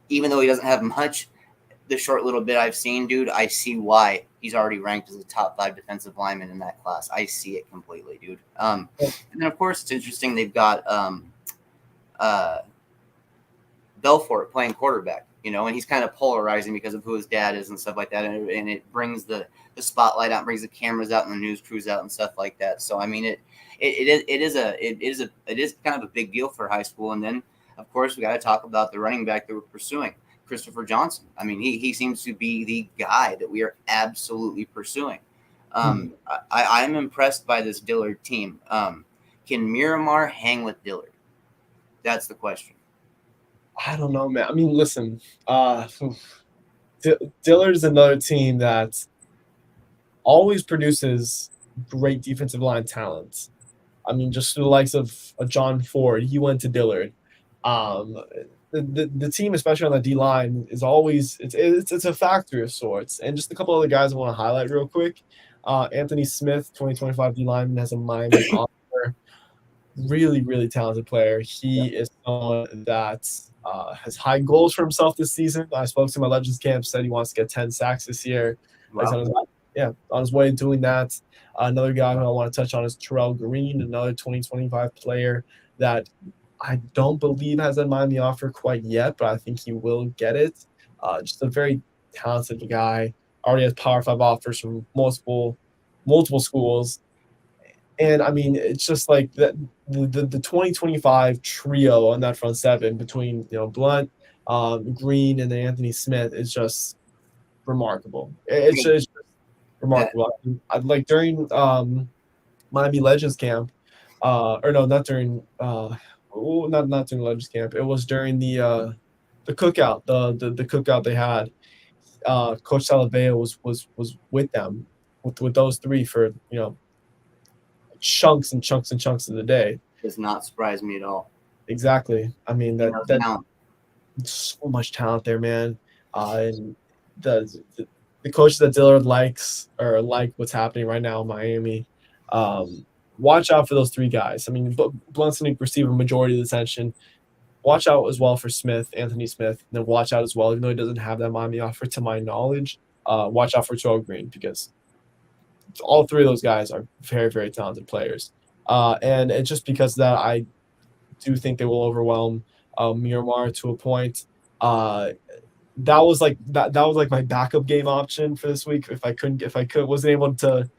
even though he doesn't have much, the short little bit I've seen, dude, I see why he's already ranked as a top 5 defensive lineman in that class. I see it completely, dude. And then of course it's interesting they've got Belfort playing quarterback, and he's kind of polarizing because of who his dad is and stuff like that, and it brings the spotlight out, brings the cameras out and the news crews out and stuff like that. So I mean, it is kind of a big deal for high school. And then of course we got to talk about the running back that we're pursuing, Christopher Johnson. I mean, he seems to be the guy that we are absolutely pursuing. I'm impressed by this Dillard team. Can Miramar hang with Dillard? That's the question. I don't know, man. I mean, listen, Dillard is another team that always produces great defensive line talent. I mean, just the likes of John Ford, he went to Dillard. The team, especially on the D line, is always it's a factory of sorts. And just a couple other guys I want to highlight real quick. Anthony Smith, 2025 D lineman, has a Miami offer. Really, really talented player. He is someone that has high goals for himself this season. I spoke to him at Legends Camp, said he wants to get 10 sacks this year. Wow. On his way doing that. Another guy who I want to touch on is Terrell Green, another 2025 player that I don't believe has a Miami offer quite yet, but I think he will get it. Just a very talented guy. Already has Power 5 offers from multiple schools. And I mean, it's just like that the 2025 trio on that front seven between Blunt, Green, and Anthony Smith is just remarkable. It's just remarkable. I like during Miami Legends Camp, or no, not during not during Legends Camp. It was during the cookout, the cookout they had. Coach Salaveo was with them with those three for chunks and chunks and chunks of the day. Does not surprise me at all. Exactly. I mean that so much talent there, man. And the coaches that Dillard likes or like what's happening right now in Miami. Watch out for those 3 guys. I mean, Blunt's going to receive a majority of the attention. Watch out as well for Anthony Smith. And then watch out as well, even though he doesn't have that Miami offer to my knowledge. Watch out for Terrell Green because all 3 of those guys are very, very talented players. And it's just because of that, I do think they will overwhelm Miramar to a point. That was like my backup game option for this week. If I wasn't able to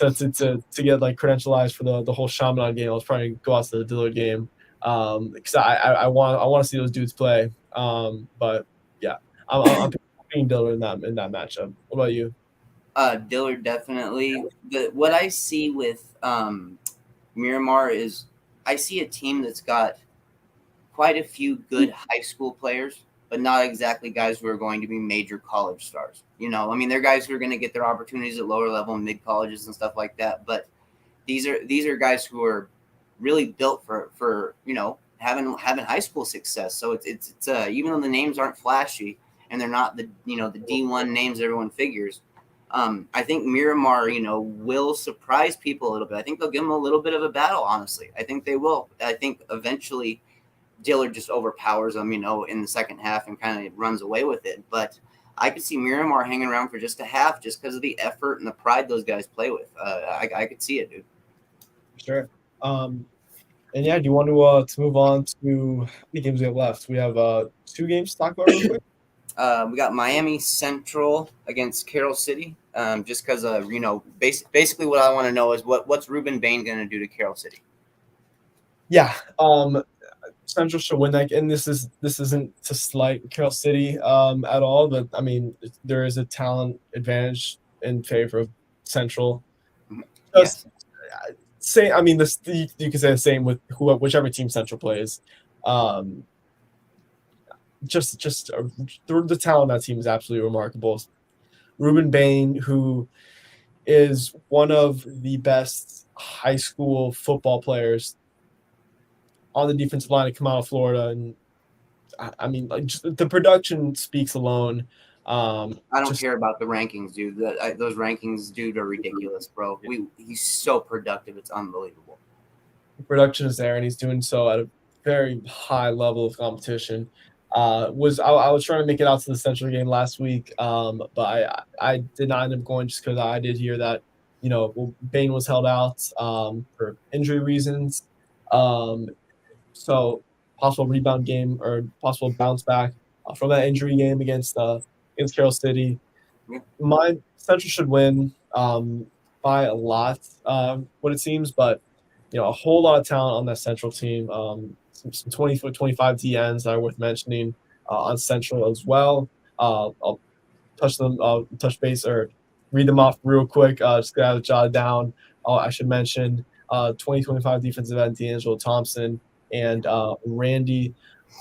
get like credentialized for the whole Chaminade game, I was probably go out to the Dillard game because I want to see those dudes play. But yeah, I'm picking Dillard in that matchup. What about you? Dillard definitely. What I see with Miramar is I see a team that's got quite a few good high school players, but not exactly guys who are going to be major college stars. I mean, they're guys who are going to get their opportunities at lower level and mid colleges and stuff like that. But these are guys who are really built for having high school success. So it's even though the names aren't flashy and they're not the D1 names everyone figures. I think Miramar, will surprise people a little bit. I think they'll give them a little bit of a battle, honestly. I think they will. I think eventually Dillard just overpowers them, in the second half and kind of runs away with it. But I could see Miramar hanging around for just a half just because of the effort and the pride those guys play with. I could see it, dude. Sure. And yeah, do you want to move on to how many games we have left? We have 2 games to talk about real quick. We got Miami Central against Carroll City. Just because basically what I want to know is what's Ruben Bain going to do to Carroll City? Yeah, Central should win that, and this isn't to slight Carroll City at all, but I mean there is a talent advantage in favor of Central. Just Yes. say, I mean, this you can say the same with whichever team Central plays. Um, just the talent on that team is absolutely remarkable. Ruben Bain, who is one of the best high school football players on the defensive line to come out of Florida, and I mean, like, just the production speaks alone. I don't Just care about the rankings, dude. Those rankings, dude, are ridiculous, bro. He's so productive. It's unbelievable. the production is there, and he's doing so at a very high level of competition. I was trying to make it out to the Central game last week, but I did not end up going just because I did hear that Bain was held out for injury reasons. Um, so possible rebound game or possible bounce back from that injury game against Carroll City. Yeah. My Central should win by a lot, what it seems, but a whole lot of talent on that Central team. Some 20-foot, 25 DNs that are worth mentioning on Central as well. I'll touch base or read them off real quick. Just got to jot it down. I should mention 2025 defensive end D'Angelo Thompson and Randy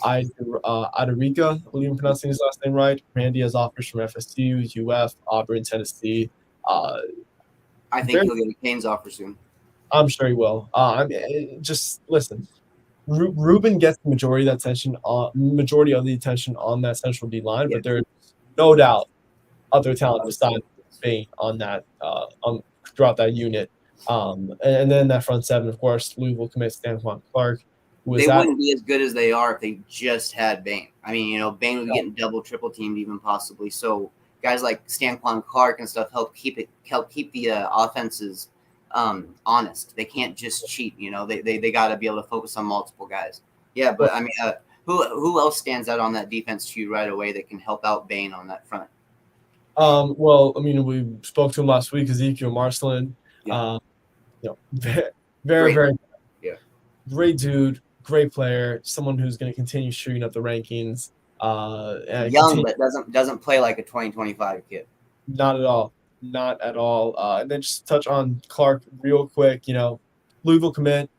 Adarica, I believe I'm pronouncing his last name right. Randy has offers from FSU, UF, Auburn, Tennessee. I think he'll get a Canes offer soon. I'm sure he will. Just listen. Ruben gets the majority of the attention on that Central D line, but there's no doubt other talent besides Bain on that on throughout that unit. And then that front seven, of course, Louisville commits Stanquan Clark. They wouldn't be as good as they are if they just had Bain. I mean, Bain would be getting double, triple teamed, even possibly. So guys like Stanquan Clark and stuff help keep the offenses honest. They can't just cheat. They got to be able to focus on multiple guys. Yeah, but I mean, who else stands out on that defense to you right away that can help out Bain on that front? Well, I mean, we spoke to him last week, Ezekiel Marcelin. Yeah. Very, very great dude, great player, someone who's going to continue shooting up the rankings. Young, but doesn't play like a 2025 kid. Not at all. Not at all. And then just touch on Clark real quick. Louisville commit.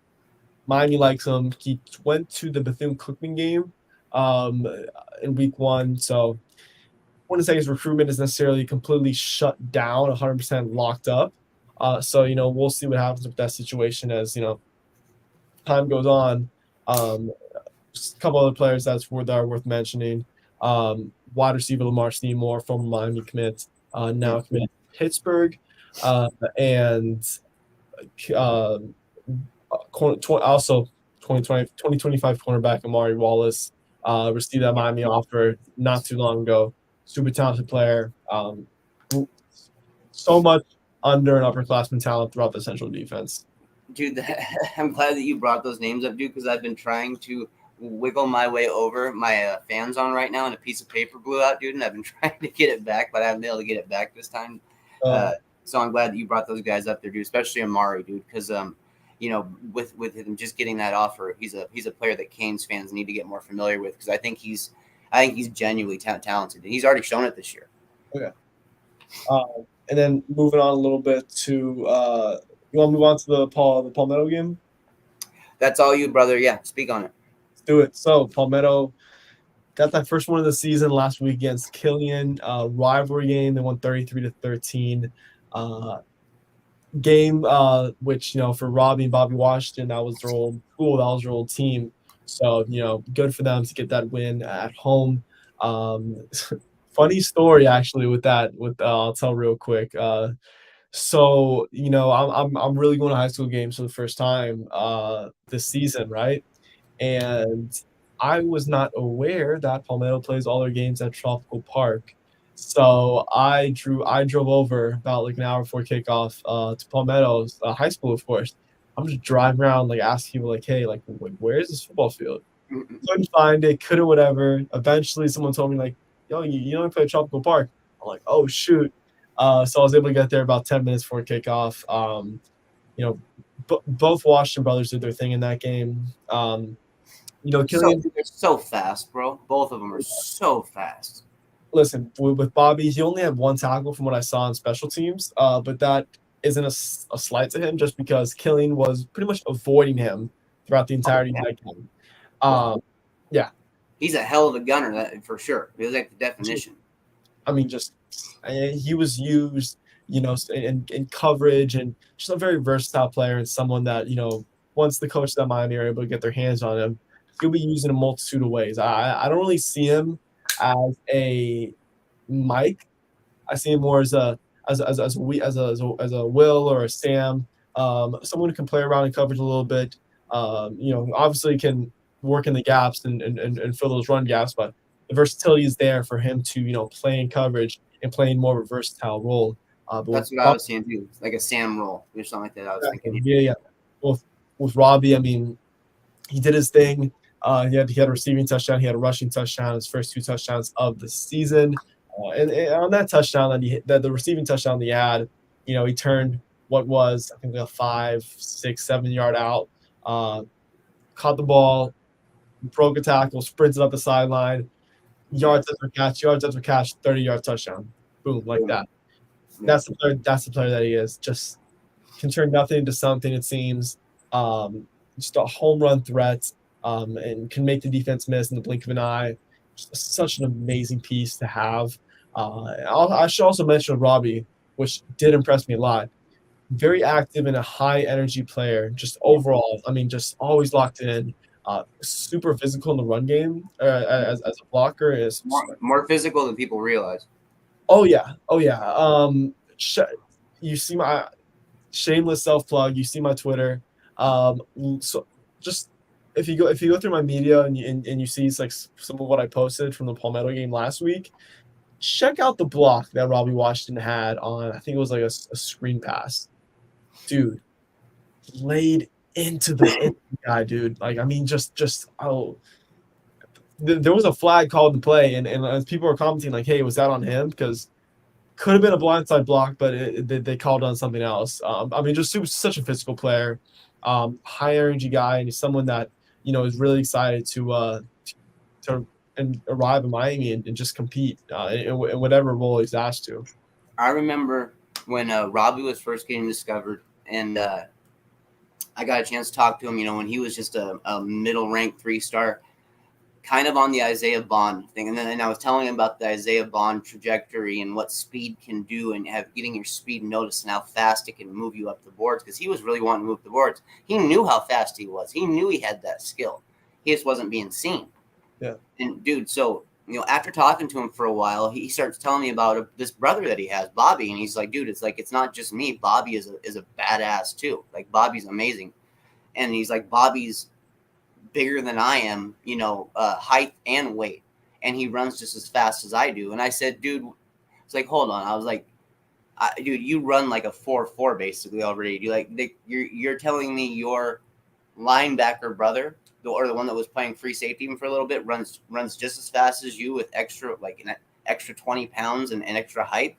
Miami likes him. He went to the Bethune-Cookman game in week 1. So I wouldn't say his recruitment is necessarily completely shut down, 100% locked up. So we'll see what happens with that situation as time goes on. Just a couple other players that are worth mentioning. Wide receiver Lamar Seymour, former Miami commit, now committed to Pittsburgh, and also 2025 cornerback Amari Wallace received that Miami offer not too long ago. Super talented player. So much under and upperclassman talent throughout the Central defense. Dude, I'm glad that you brought those names up, dude, because I've been trying to wiggle my way over my fan zone right now, and a piece of paper blew out, dude, and I've been trying to get it back, but I haven't been able to get it back this time. So I'm glad that you brought those guys up there, dude, especially Amari, dude, because with him just getting that offer, he's a player that Canes fans need to get more familiar with, because I think he's genuinely talented, and he's already shown it this year. Okay. And then moving on a little bit to you want to move on to the Palmetto game? That's all you, brother. Yeah, speak on it. Let's do it. So Palmetto got that first one of the season last week against Killian. Rivalry game. They won 33-13. Game, which for Robbie and Bobby Washington, that was their old school. That was their old team. So good for them to get that win at home. Funny story actually with that. I'll tell real quick. So I'm really going to high school games for the first time this season, right? And I was not aware that Palmetto plays all their games at Tropical Park. So I drove over about like an hour before kickoff to Palmetto's high school, of course. I'm just driving around, like, asking people, like, hey, like, where is this football field? Couldn't find it, couldn't whatever. Eventually, someone told me, like, yo, you only play Tropical Park. I'm like, oh, shoot. So I was able to get there about 10 minutes before kickoff. You know, both Washington brothers did their thing in that game. Killian. They're so fast, bro. Both of them are so fast. Listen, with Bobby, he only had one tackle from what I saw in special teams, but that isn't a slight to him just because Killian was pretty much avoiding him throughout the entirety of that game. Yeah. He's a hell of a gunner, that for sure. He was like the definition. I mean, he was used, in coverage, and just a very versatile player, and someone that, once the coaches at Miami are able to get their hands on him, he'll be used in a multitude of ways. I don't really see him as a Mike. I see him more as a Will or a Sam, someone who can play around in coverage a little bit. Obviously can work in the gaps and fill those run gaps, but the versatility is there for him to play in coverage and play in more of a versatile role. That's what I was seeing too, like a Sam role or something like that. I was thinking. Yeah. With Robbie, I mean, he did his thing. He had a receiving touchdown. He had a rushing touchdown. His first 2 touchdowns of the season. And on that touchdown the receiving touchdown that he had, he turned what was, I think, a 5, 6, 7 yard out, caught the ball, broke a tackle, sprinted up the sideline, yards after catch, 30-yard touchdown. Boom, like that. That's the player that he is. Just can turn nothing into something, it seems. Just a home run threat, and can make the defense miss in the blink of an eye. Just such an amazing piece to have. I should also mention Robbie, which did impress me a lot. Very active and a high energy player, just overall. I mean, just always locked in. Super physical in the run game as a blocker. Is more physical than people realize. Oh yeah. You see my shameless self plug. You see my Twitter. So just if you go through my media and you see like some of what I posted from the Palmetto game last week, check out the block that Robbie Washington had on, I think it was like a screen pass. Dude, laid into the guy, dude. Like, I mean, there was a flag called in play, and people were commenting like, hey, was that on him? Because could have been a blindside block, but they called on something else. I mean, just such a physical player, high energy guy, and he's someone that is really excited to arrive in Miami and just compete in whatever role he's asked to. I remember when Robbie was first getting discovered, and I got a chance to talk to him. When he was just a middle-ranked 3-star. Kind of on the Isaiah Bond thing. And then I was telling him about the Isaiah Bond trajectory and what speed can do and getting your speed noticed and how fast it can move you up the boards, because he was really wanting to move the boards. He knew how fast he was. He knew he had that skill. He just wasn't being seen. Yeah. And dude, so, after talking to him for a while, he starts telling me about this brother that he has, Bobby. And he's like, dude, it's not just me. Bobby is a badass too. Like, Bobby's amazing. And he's like, Bobby's bigger than I am, height and weight, and he runs just as fast as I do. And I said, dude, it's like, hold on. I was like, dude, you run like a 4.4 basically already. You're telling me your linebacker brother, or the one that was playing free safety even for a little bit, runs just as fast as you with an extra 20 pounds and extra height?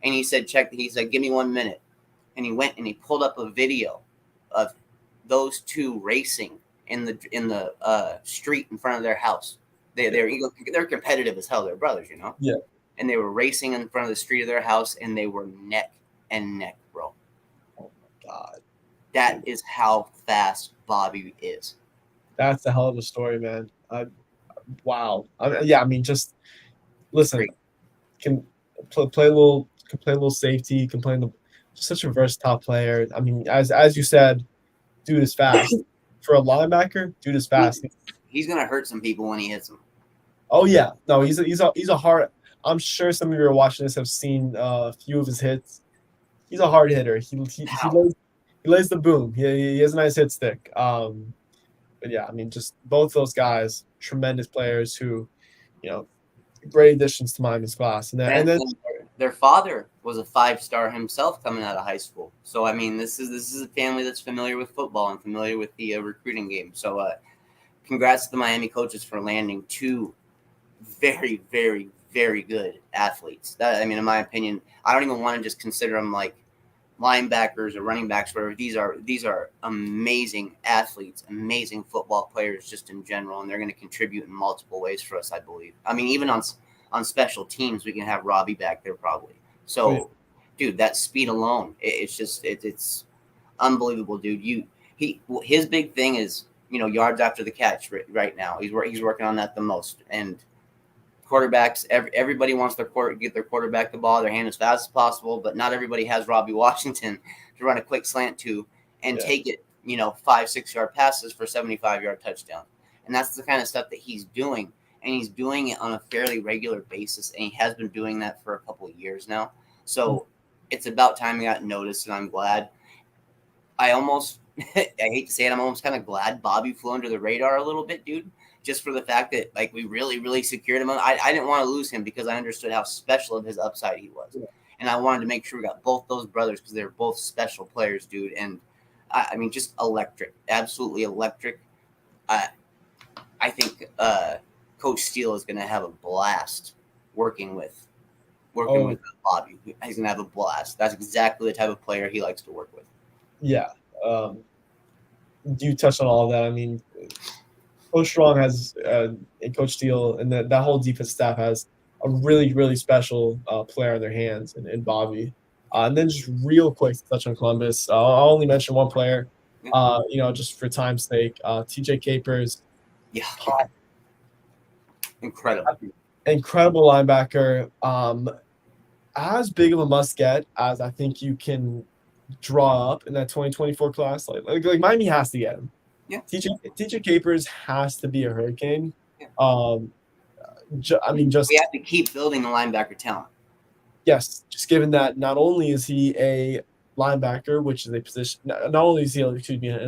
And he said, he's like, give me 1 minute. And he went and he pulled up a video of those two racing in the street in front of their house. They're competitive as hell. They're brothers, Yeah. And they were racing in front of the street of their house, and they were neck and neck, bro. Oh my God. That is how fast Bobby is. That's a hell of a story, man. Wow. I mean, just listen. Can play a little safety. Can play just such a versatile player. I mean, as you said, dude is fast. For a linebacker, dude is fast. He's gonna hurt some people when he hits them. Oh yeah, no, he's a hard. I'm sure some of you are watching this have seen a few of his hits. He's a hard hitter. He lays the boom. He has a nice hit stick. But yeah, I mean, just both those guys, tremendous players who, great additions to Miami's class. And then their father was a 5-star himself coming out of high school. So I mean, this is a family that's familiar with football and familiar with the recruiting game. So congrats to the Miami coaches for landing 2 very, very, very good athletes. That, I mean, in my opinion, I don't even want to just consider them like linebackers or running backs. Whatever. These are amazing athletes, amazing football players, just in general, and they're going to contribute in multiple ways for us, I believe. I mean, even on special teams, we can have Robbie back there probably. So, Wait. dude, that speed alone, it's unbelievable, dude. His big thing is yards after the catch right now. He's working on that the most. And quarterbacks, everybody wants get their quarterback the ball, their hand as fast as possible, but not everybody has Robbie Washington to run a quick slant to and take it 5-6 yard passes for 75-yard touchdowns. And that's the kind of stuff that he's doing. And he's doing it on a fairly regular basis, and he has been doing that for a couple of years now. So it's about time he got noticed, and I'm glad. I hate to say it, I'm almost kind of glad Bobby flew under the radar a little bit, dude, just for the fact that like we really, really secured him. I didn't want to lose him because I understood how special of his upside he was. Yeah. And I wanted to make sure we got both those brothers because they're both special players, dude. And I mean, just electric, absolutely electric. I think Coach Steele is going to have a blast working with Bobby. He's going to have a blast. That's exactly the type of player he likes to work with. Yeah. You touched on all of that. I mean, Coach Strong has and Coach Steele and that whole defense staff has a really, really special player in their hands in Bobby. And then just real quick to touch on Columbus, I'll only mention one player, just for time's sake, TJ Capers. Yeah. Incredible linebacker. As big of a must get as I think you can draw up in that 2024 class. Like Miami has to get him. Yeah. TJ Capers has to be a Hurricane. Yeah. We have to keep building the linebacker talent. Yes, just given that not only is he a linebacker, which is a position, not only is he an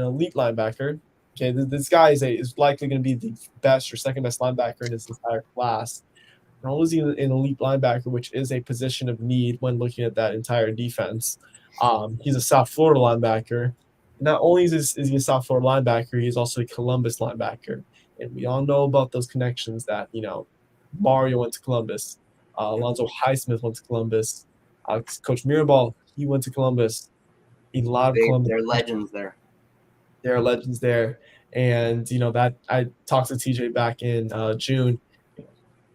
elite linebacker. Okay, this guy is likely going to be the best or second best linebacker in his entire class. Not only is he an elite linebacker, which is a position of need when looking at that entire defense. He's a South Florida linebacker. Not only is he a South Florida linebacker, he's also a Columbus linebacker. And we all know about those connections that, Mario went to Columbus. Alonzo Highsmith went to Columbus. Coach Mirabal, he went to Columbus. A lot of Columbus. They're legends there. There are legends there. And, that I talked to TJ back in June.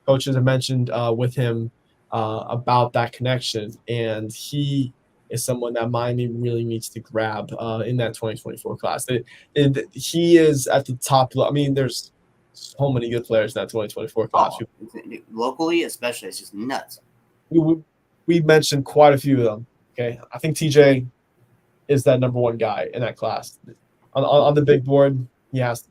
Coaches have mentioned with him about that connection. And he is someone that Miami really needs to grab in that 2024 class. He is at the top. I mean, there's so many good players in that 2024 class. Locally, especially, it's just nuts. We mentioned quite a few of them. Okay, I think TJ is that number one guy in that class. On the big board, yes.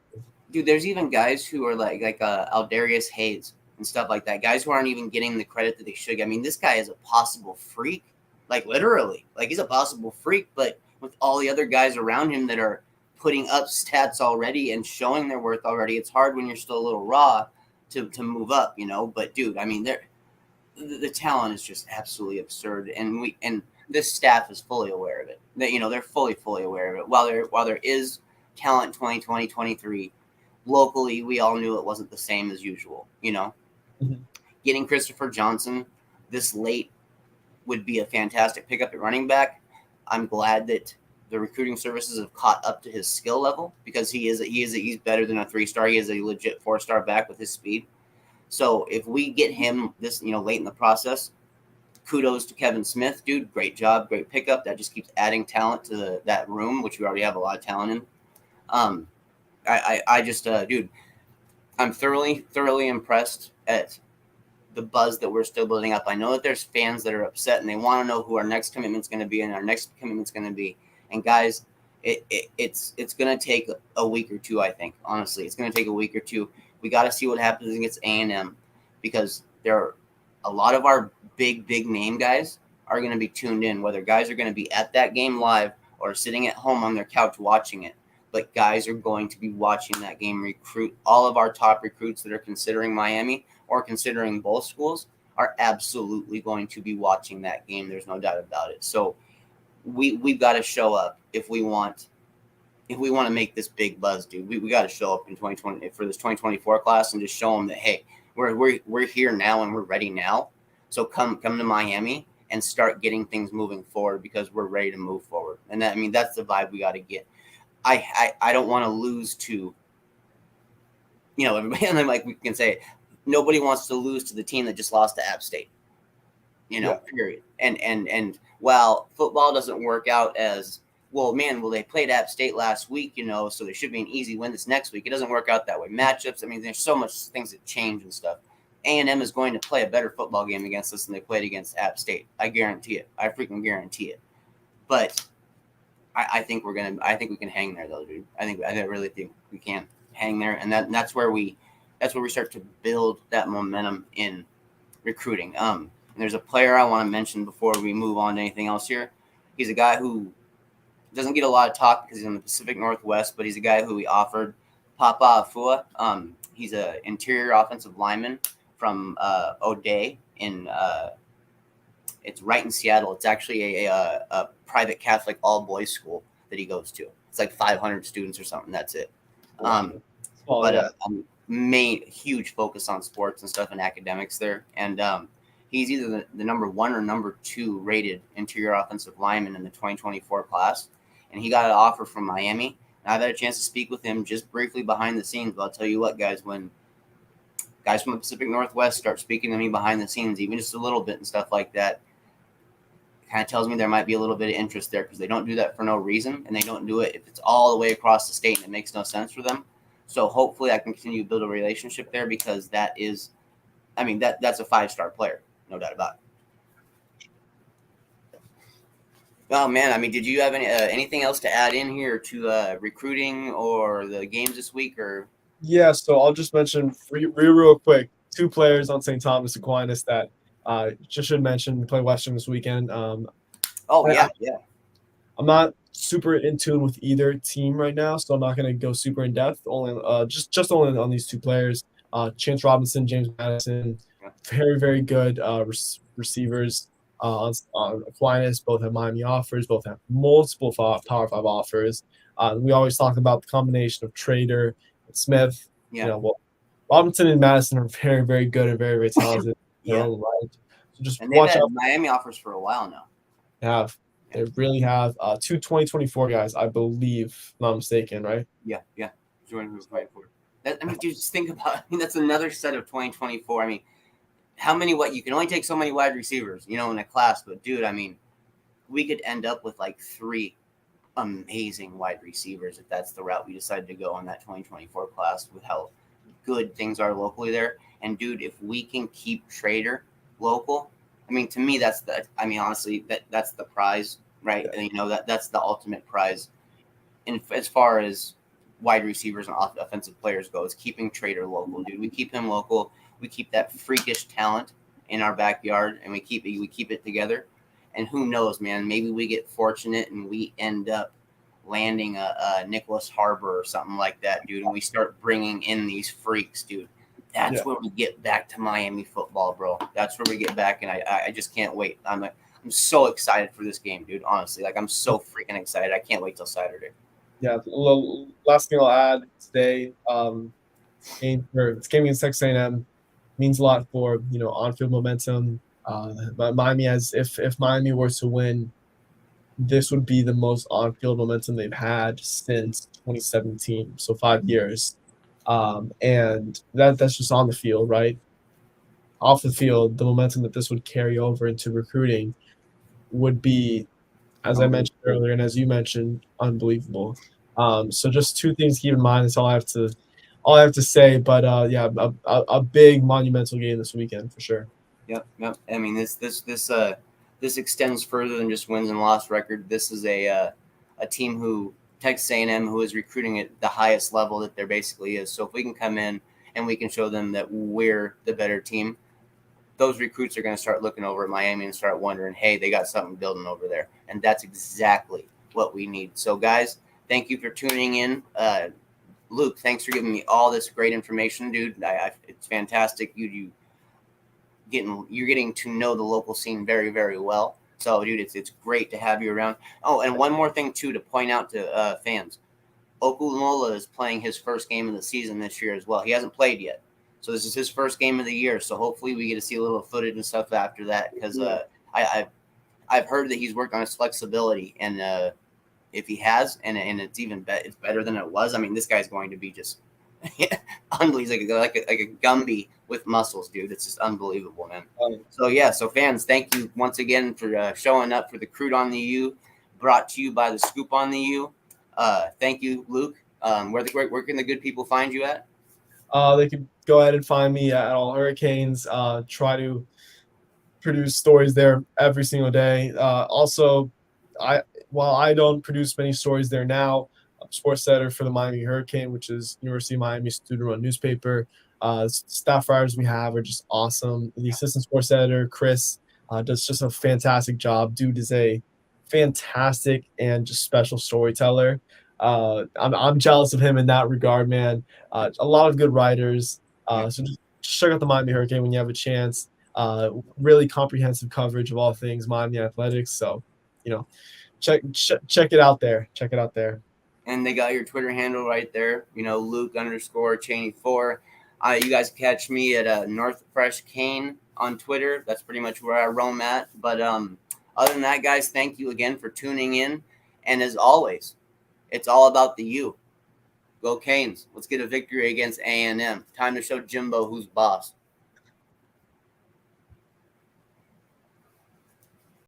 Dude, there's even guys who are like Aldarius Hayes and stuff like that. Guys who aren't even getting the credit that they should. I mean, this guy is a possible freak. Like literally, like he's a possible freak, but with all the other guys around him that are putting up stats already and showing their worth already, it's hard when you're still a little raw to move up, But dude, I mean, the talent is just absolutely absurd, and this staff is fully aware of it. They're fully aware of it. While there is talent 2020, 23, locally, we all knew it wasn't the same as usual. Mm-hmm. Getting Christopher Johnson this late would be a fantastic pickup at running back. I'm glad that the recruiting services have caught up to his skill level because he's better than a 3-star. He is a legit 4-star back with his speed. So if we get him this, late in the process, kudos to Kevin Smith, dude. Great job, great pickup. That just keeps adding talent to that room, which we already have a lot of talent in. I just, dude, I'm thoroughly impressed at the buzz that we're still building up. I know that there's fans that are upset and they want to know who our next commitment's going to be and our next commitment's going to be. And guys, it's going to take a week or two. I think honestly, it's going to take a week or two. We got to see what happens against A&M because there are a lot of our big name guys are going to be tuned in. Whether guys are going to be at that game live or sitting at home on their couch watching it, but guys are going to be watching that game. All of our top recruits that are considering Miami or considering both schools are absolutely going to be watching that game. There's no doubt about it. So we've got to show up if we want to make this big buzz, dude. We got to show up in 2020 for this 2024 class and just show them that, hey, we're here now and we're ready now. So come to Miami and start getting things moving forward because we're ready to move forward. And that's the vibe we got to get. I don't want to lose to, everybody. And then, like we can say, nobody wants to lose to the team that just lost to App State. Period. And while football doesn't work out as well, they played App State last week, so there should be an easy win this next week. It doesn't work out that way. Matchups, there's so much things that change and stuff. A&M is going to play a better football game against us than they played against App State. I guarantee it. I freaking guarantee it. But I think we can hang there though, dude. I really think we can hang there, and that's where we start to build that momentum in recruiting. And there's a player I want to mention before we move on to anything else here. He's a guy who doesn't get a lot of talk because he's in the Pacific Northwest, but he's a guy who we offered, Papa Afua. He's an interior offensive lineman from O'Day it's right in Seattle. It's actually a private Catholic all-boys school that he goes to. It's like 500 students or something. That's it. Main huge focus on sports and stuff and academics there. And he's either the number 1 or number 2 rated interior offensive lineman in the 2024 class. And he got an offer from Miami. And I've had a chance to speak with him just briefly behind the scenes. But I'll tell you what, guys, when guys from the Pacific Northwest start speaking to me behind the scenes, even just a little bit and stuff like that, it kind of tells me there might be a little bit of interest there because they don't do that for no reason. And they don't do it if it's all the way across the state and it makes no sense for them. So hopefully I can continue to build a relationship there because that's a 5-star player, no doubt about it. Oh man, did you have anything else to add in here to recruiting or the games this week or? Yeah, so I'll just mention real quick 2 players on St. Thomas Aquinas that just should mention. We play Western this weekend. Yeah. I'm not super in tune with either team right now, so I'm not going to go super in depth. Only only on these 2 players. Chance Robinson, James Madison, very very good receivers. On Aquinas, both have Miami offers, both have multiple Power 5 offers. We always talk about the combination of Trader and Smith. Yeah. Robinson and Madison are very, very good and very, very talented. Yeah. Right. So just and they've watch had out. Miami offers for a while now. They really have 2 2024 guys, I believe, if I'm not mistaken, right? Yeah. Jordan was right for it. Dude, just think about. That's another set of 2024. How many? You can only take so many wide receivers, in a class. But dude, we could end up with like 3 amazing wide receivers if that's the route we decided to go on that 2024 class with how good things are locally there. And dude, if we can keep Trader local, to me that's honestly that's the prize, right? Yeah. And that's the ultimate prize. And as far as wide receivers and offensive players go, is keeping Trader local, dude. We keep him local. We keep that freakish talent in our backyard, and we keep it together. And who knows, man? Maybe we get fortunate and we end up landing a Nicholas Harbor or something like that, dude. And we start bringing in these freaks, dude. That's where we get back to Miami football, bro. That's where we get back, and I just can't wait. I'm so excited for this game, dude. Honestly, I'm so freaking excited. I can't wait till Saturday. Yeah. Last thing I'll add today, this game against Texas A&M means a lot for on-field momentum. But Miami, if Miami were to win, this would be the most on-field momentum they've had since 2017, so 5 years. And that's just on the field, right? Off the field, the momentum that this would carry over into recruiting would be, as I mentioned earlier, and as you mentioned, unbelievable. So just 2 things to keep in mind. That's all I have to say. But a big monumental game this weekend for sure. Yep. This extends further than just wins and loss record. This is a team who Texas A&M who is recruiting at the highest level that there basically is. So if we can come in and we can show them that we're the better team, those recruits are going to start looking over at Miami and start wondering, hey, they got something building over there. And that's exactly what we need. So guys, thank you for tuning in. Luke, thanks for giving me all this great information, dude. It's fantastic. You getting to know the local scene very, very well. So, dude, it's great to have you around. Oh, and one more thing too to point out to fans: Oklahoma is playing his first game of the season this year as well. He hasn't played yet, so this is his first game of the year. So hopefully we get to see a little footage and stuff after that, because I've heard that he's worked on his flexibility, and if he has, and it's even it's better than it was. I mean, this guy's going to be just unbelievable. He's like a Gumby with muscles, dude. It's just unbelievable, man. So yeah, so fans, thank you once again for showing up for the Croot on the U, brought to you by the Scoop on the U. Thank you, Luke. Where can the good people find you at? They can go ahead and find me at All Hurricanes. Try to produce stories there every single day. Also, while I don't produce many stories there now, I'm sports editor for the Miami Hurricane, which is University of Miami student-run newspaper. Staff writers we have are just awesome. The assistant sports editor, Chris, does just a fantastic job. Dude is a fantastic and just special storyteller. I'm jealous of him in that regard, man. A lot of good writers. So just check out the Miami Hurricane when you have a chance. Really comprehensive coverage of all things Miami athletics. So, check it out there. Check it out there. And they got your Twitter handle right there. Luke_Chaney4. You guys catch me at NorthFreshCane on Twitter. That's pretty much where I roam at. But other than that, guys, thank you again for tuning in. And as always, it's all about the U. Go Canes. Let's get a victory against A&M. Time to show Jimbo who's boss.